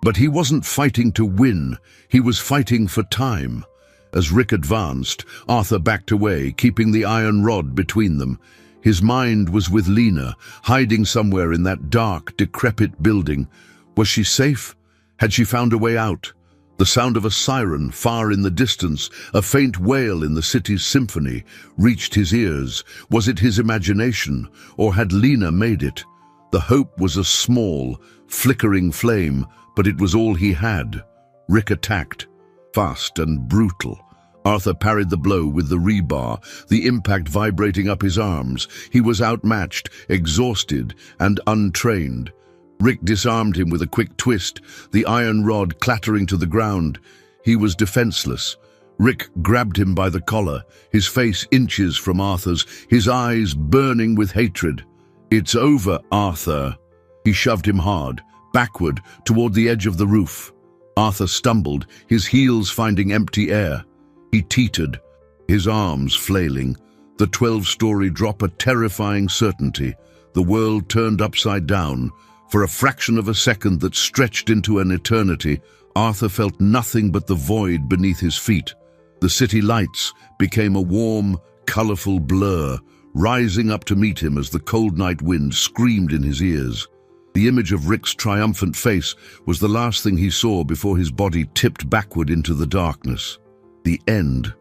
But he wasn't fighting to win, he was fighting for time. As Rick advanced, Arthur backed away, keeping the iron rod between them. His mind was with Lena, hiding somewhere in that dark, decrepit building. Was she safe? Had she found a way out? The sound of a siren far in the distance, a faint wail in the city's symphony, reached his ears. Was it his imagination, or had Lena made it? The hope was a small, flickering flame, but it was all he had. Rick attacked, fast and brutal. Arthur parried the blow with the rebar, the impact vibrating up his arms. He was outmatched, exhausted, and untrained. Rick disarmed him with a quick twist, the iron rod clattering to the ground. He was defenseless. Rick grabbed him by the collar, his face inches from Arthur's, his eyes burning with hatred. "It's over, Arthur." He shoved him hard, backward, toward the edge of the roof. Arthur stumbled, his heels finding empty air. He teetered, his arms flailing. The 12-story drop a terrifying certainty. The world turned upside down. For a fraction of a second that stretched into an eternity, Arthur felt nothing but the void beneath his feet. The city lights became a warm, colorful blur, rising up to meet him as the cold night wind screamed in his ears. The image of Rick's triumphant face was the last thing he saw before his body tipped backward into the darkness. The end.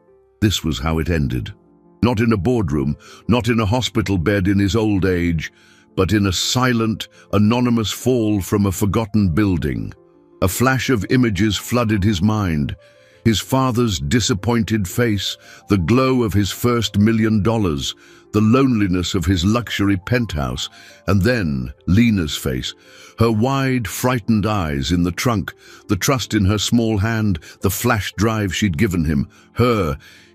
This was how it ended. Not in a boardroom, not in a hospital bed in his old age, but in a silent, anonymous fall from a forgotten building. A flash of images flooded his mind. His father's disappointed face, the glow of his first $1 million, the loneliness of his luxury penthouse, and then Lena's face, her wide, frightened eyes in the trunk, the trust in her small hand, the flash drive she'd given him.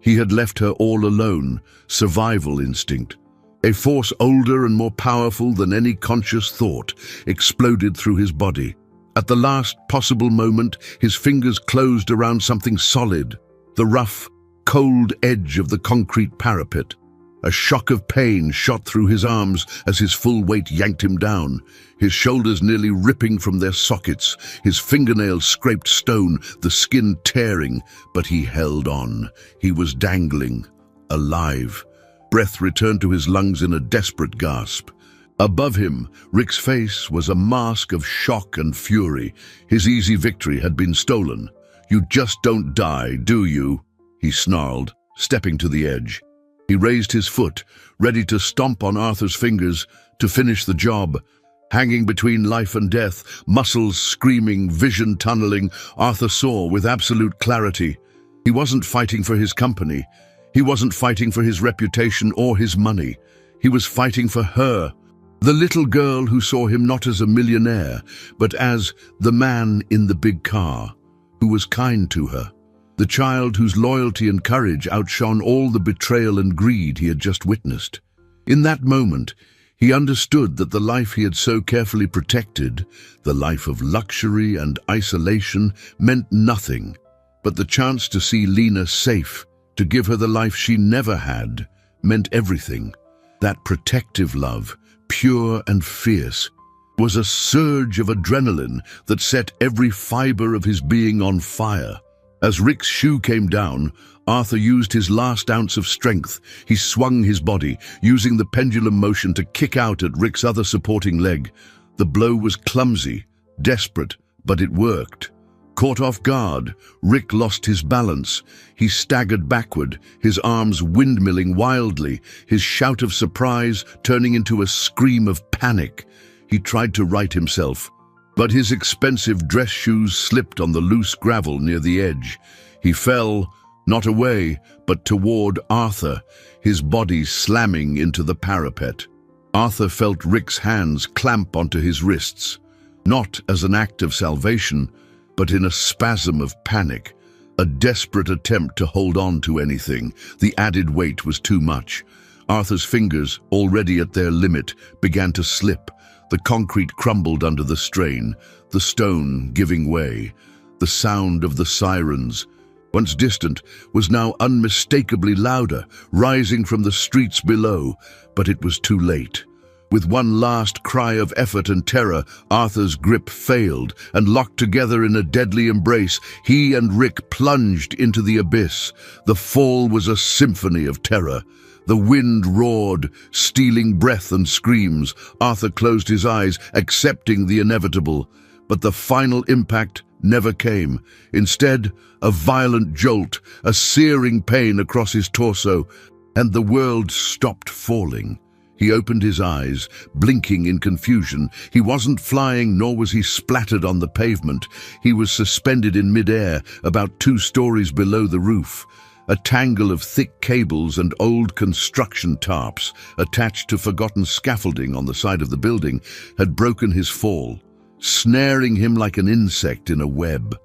He had left her all alone, survival instinct. A force older and more powerful than any conscious thought exploded through his body. At the last possible moment, his fingers closed around something solid, the rough, cold edge of the concrete parapet. A shock of pain shot through his arms as his full weight yanked him down, his shoulders nearly ripping from their sockets, his fingernails scraped stone, the skin tearing, but he held on. He was dangling, alive. Breath returned to his lungs in a desperate gasp. Above him, Rick's face was a mask of shock and fury. His easy victory had been stolen. "You just don't die, do you?" he snarled, stepping to the edge. He raised his foot, ready to stomp on Arthur's fingers, to finish the job. Hanging between life and death, muscles screaming, vision tunneling, Arthur saw with absolute clarity. He wasn't fighting for his company. He wasn't fighting for his reputation or his money. He was fighting for her. The little girl who saw him not as a millionaire, but as the man in the big car, who was kind to her. The child whose loyalty and courage outshone all the betrayal and greed he had just witnessed. In that moment, he understood that the life he had so carefully protected, the life of luxury and isolation, meant nothing. But the chance to see Lena safe, to give her the life she never had, meant everything. That protective love, pure and fierce, was a surge of adrenaline that set every fiber of his being on fire. As Rick's shoe came down, Arthur used his last ounce of strength. He swung his body, using the pendulum motion to kick out at Rick's other supporting leg. The blow was clumsy, desperate, but it worked. Caught off guard, Rick lost his balance. He staggered backward, his arms windmilling wildly, his shout of surprise turning into a scream of panic. He tried to right himself, but his expensive dress shoes slipped on the loose gravel near the edge. He fell, not away, but toward Arthur, his body slamming into the parapet. Arthur felt Rick's hands clamp onto his wrists, not as an act of salvation, but in a spasm of panic, a desperate attempt to hold on to anything. The added weight was too much. Arthur's fingers, already at their limit, began to slip. The concrete crumbled under the strain, the stone giving way. The sound of the sirens, once distant, was now unmistakably louder, rising from the streets below, but it was too late. With one last cry of effort and terror, Arthur's grip failed, and locked together in a deadly embrace, he and Rick plunged into the abyss. The fall was a symphony of terror. The wind roared, stealing breath and screams. Arthur closed his eyes, accepting the inevitable. But the final impact never came. Instead, a violent jolt, a searing pain across his torso, and the world stopped falling. He opened his eyes, blinking in confusion. He wasn't flying, nor was he splattered on the pavement. He was suspended in midair, about 2 stories below the roof. A tangle of thick cables and old construction tarps, attached to forgotten scaffolding on the side of the building, had broken his fall, snaring him like an insect in a web.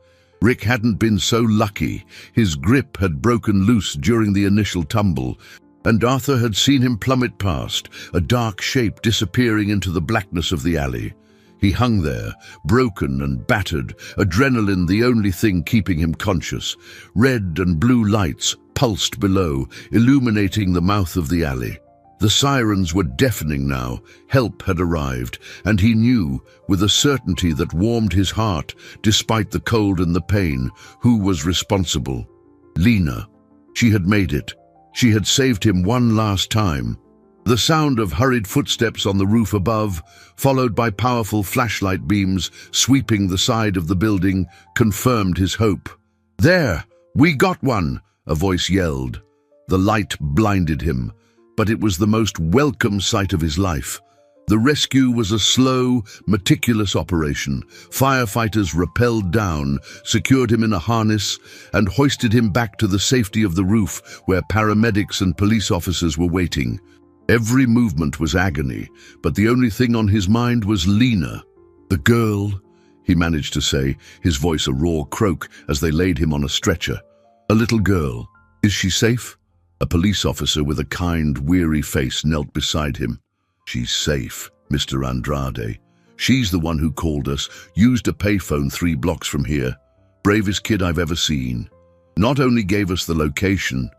Rick hadn't been so lucky. His grip had broken loose during the initial tumble, and Arthur had seen him plummet past, a dark shape disappearing into the blackness of the alley. He hung there, broken and battered, adrenaline the only thing keeping him conscious. Red and blue lights pulsed below, illuminating the mouth of the alley. The sirens were deafening now. Help had arrived, and he knew, with a certainty that warmed his heart, despite the cold and the pain, who was responsible. Lena. She had made it. She had saved him one last time. The sound of hurried footsteps on the roof above, followed by powerful flashlight beams sweeping the side of the building, confirmed his hope. "There! We got one!" a voice yelled. The light blinded him, but it was the most welcome sight of his life. The rescue was a slow, meticulous operation. Firefighters rappelled down, secured him in a harness, and hoisted him back to the safety of the roof where paramedics and police officers were waiting. Every movement was agony, but the only thing on his mind was Lena. "The girl," he managed to say, his voice a raw croak as they laid him on a stretcher. "A little girl. Is she safe?" A police officer with a kind, weary face knelt beside him. "She's safe, Mr. Andrade. She's the one who called us, used a payphone 3 blocks from here. Bravest kid I've ever seen. Not only gave us the location,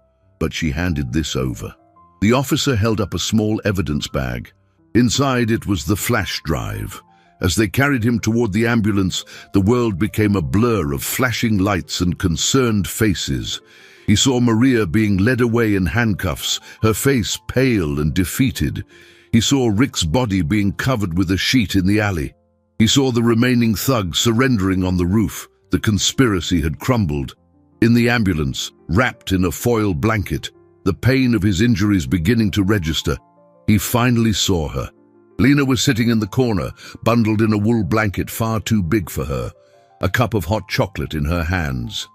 but she handed this over." The officer held up a small evidence bag. Inside it was the flash drive. As they carried him toward the ambulance, the world became a blur of flashing lights and concerned faces. He saw Maria being led away in handcuffs, her face pale and defeated. He saw Rick's body being covered with a sheet in the alley. He saw the remaining thugs surrendering on the roof. The conspiracy had crumbled. In the ambulance, wrapped in a foil blanket, the pain of his injuries beginning to register, he finally saw her. Lena was sitting in the corner, bundled in a wool blanket far too big for her, a cup of hot chocolate in her hands.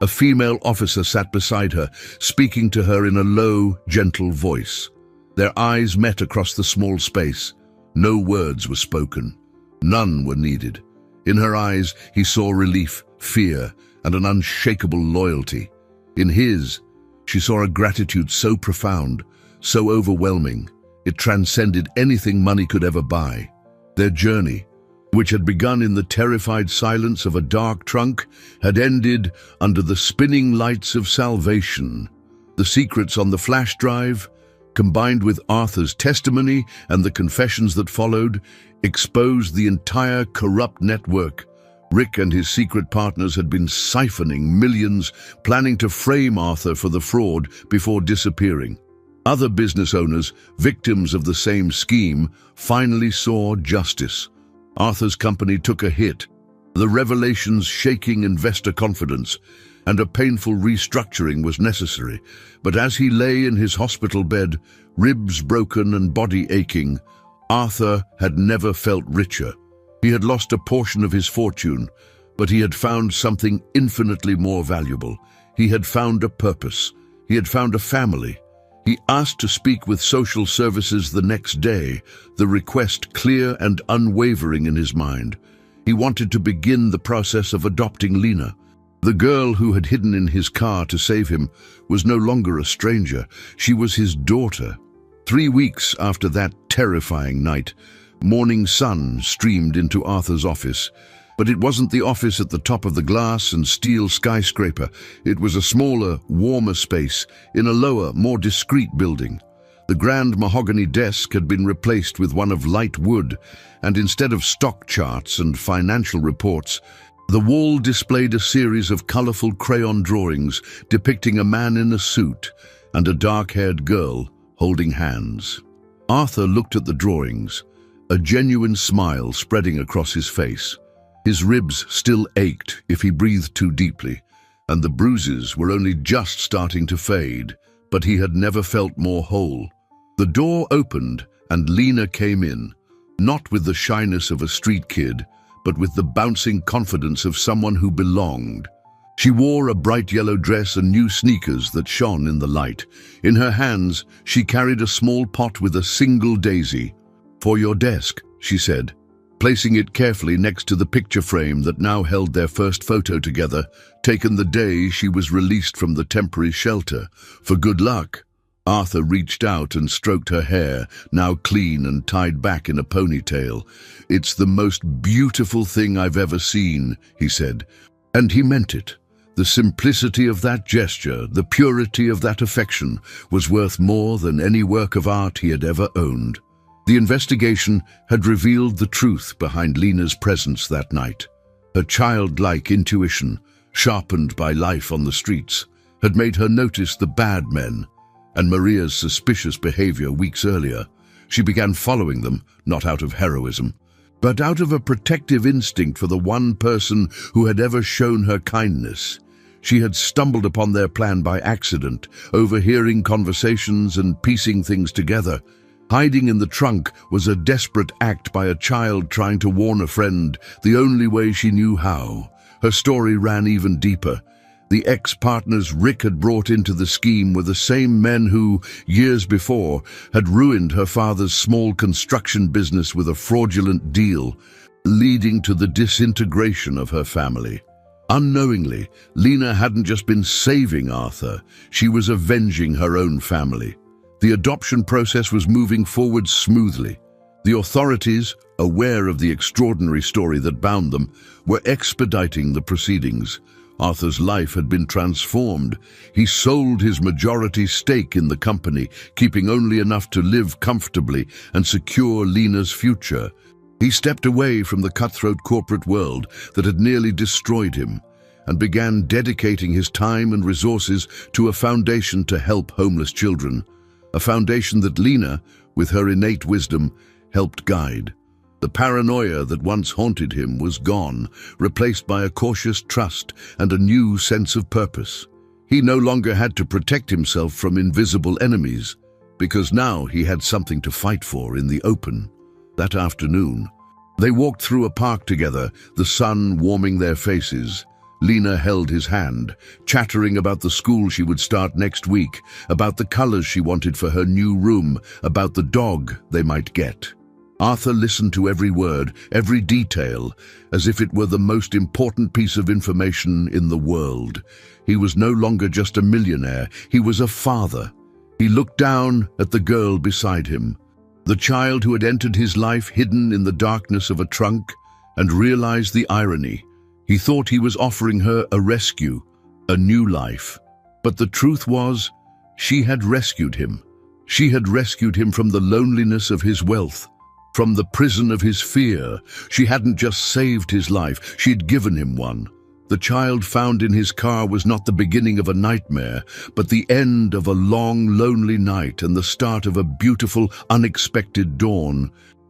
A female officer sat beside her, speaking to her in a low, gentle voice. Their eyes met across the small space. No words were spoken. None were needed. In her eyes, he saw relief, fear, and an unshakable loyalty. In his, she saw a gratitude so profound, so overwhelming, it transcended anything money could ever buy. Their journey, which had begun in the terrified silence of a dark trunk, had ended under the spinning lights of salvation. The secrets on the flash drive, combined with Arthur's testimony and the confessions that followed, exposed the entire corrupt network. Rick and his secret partners had been siphoning millions, planning to frame Arthur for the fraud before disappearing. Other business owners, victims of the same scheme, finally saw justice. Arthur's company took a hit, the revelations shaking investor confidence, and a painful restructuring was necessary. But as he lay in his hospital bed, ribs broken and body aching, Arthur had never felt richer. He had lost a portion of his fortune, but he had found something infinitely more valuable. He had found a purpose. He had found a family. He asked to speak with social services the next day, the request clear and unwavering in his mind. He wanted to begin the process of adopting Lena. The girl who had hidden in his car to save him was no longer a stranger. She was his daughter. 3 weeks after that terrifying night, morning sun streamed into Arthur's office. But it wasn't the office at the top of the glass and steel skyscraper. It was a smaller, warmer space in a lower, more discreet building. The grand mahogany desk had been replaced with one of light wood, and instead of stock charts and financial reports, the wall displayed a series of colorful crayon drawings depicting a man in a suit and a dark-haired girl holding hands. Arthur looked at the drawings, a genuine smile spreading across his face. His ribs still ached if he breathed too deeply, and the bruises were only just starting to fade, but he had never felt more whole. The door opened and Lena came in, not with the shyness of a street kid, but with the bouncing confidence of someone who belonged. She wore a bright yellow dress and new sneakers that shone in the light. In her hands, she carried a small pot with a single daisy. "For your desk," she said. placing it carefully next to the picture frame that now held their first photo together, taken the day she was released from the temporary shelter. For good luck, Arthur reached out and stroked her hair, now clean and tied back in a ponytail. "It's the most beautiful thing I've ever seen," he said. And he meant it. The simplicity of that gesture, the purity of that affection, was worth more than any work of art he had ever owned. The investigation had revealed the truth behind Lena's presence that night. Her childlike intuition, sharpened by life on the streets, had made her notice the bad men, and Maria's suspicious behavior weeks earlier. She began following them, not out of heroism, but out of a protective instinct for the one person who had ever shown her kindness. She had stumbled upon their plan by accident, overhearing conversations and piecing things together. Hiding in the trunk was a desperate act by a child trying to warn a friend, the only way she knew how. Her story ran even deeper. The ex-partners Rick had brought into the scheme were the same men who, years before, had ruined her father's small construction business with a fraudulent deal, leading to the disintegration of her family. Unknowingly, Lena hadn't just been saving Arthur, she was avenging her own family. The adoption process was moving forward smoothly. The authorities, aware of the extraordinary story that bound them, were expediting the proceedings. Arthur's life had been transformed. He sold his majority stake in the company, keeping only enough to live comfortably and secure Lena's future. He stepped away from the cutthroat corporate world that had nearly destroyed him and began dedicating his time and resources to a foundation to help homeless children. A foundation that Lena, with her innate wisdom, helped guide. The paranoia that once haunted him was gone, replaced by a cautious trust and a new sense of purpose. He no longer had to protect himself from invisible enemies, because now he had something to fight for in the open. That afternoon, they walked through a park together, the sun warming their faces. Lena held his hand, chattering about the school she would start next week, about the colors she wanted for her new room, about the dog they might get. Arthur listened to every word, every detail, as if it were the most important piece of information in the world. He was no longer just a millionaire, he was a father. He looked down at the girl beside him, the child who had entered his life hidden in the darkness of a trunk, and realized the irony. He thought he was offering her a rescue, a new life. But the truth was, she had rescued him. She had rescued him from the loneliness of his wealth, from the prison of his fear. She hadn't just saved his life, she'd given him one. The child found in his car was not the beginning of a nightmare, but the end of a long, lonely night and the start of a beautiful, unexpected dawn.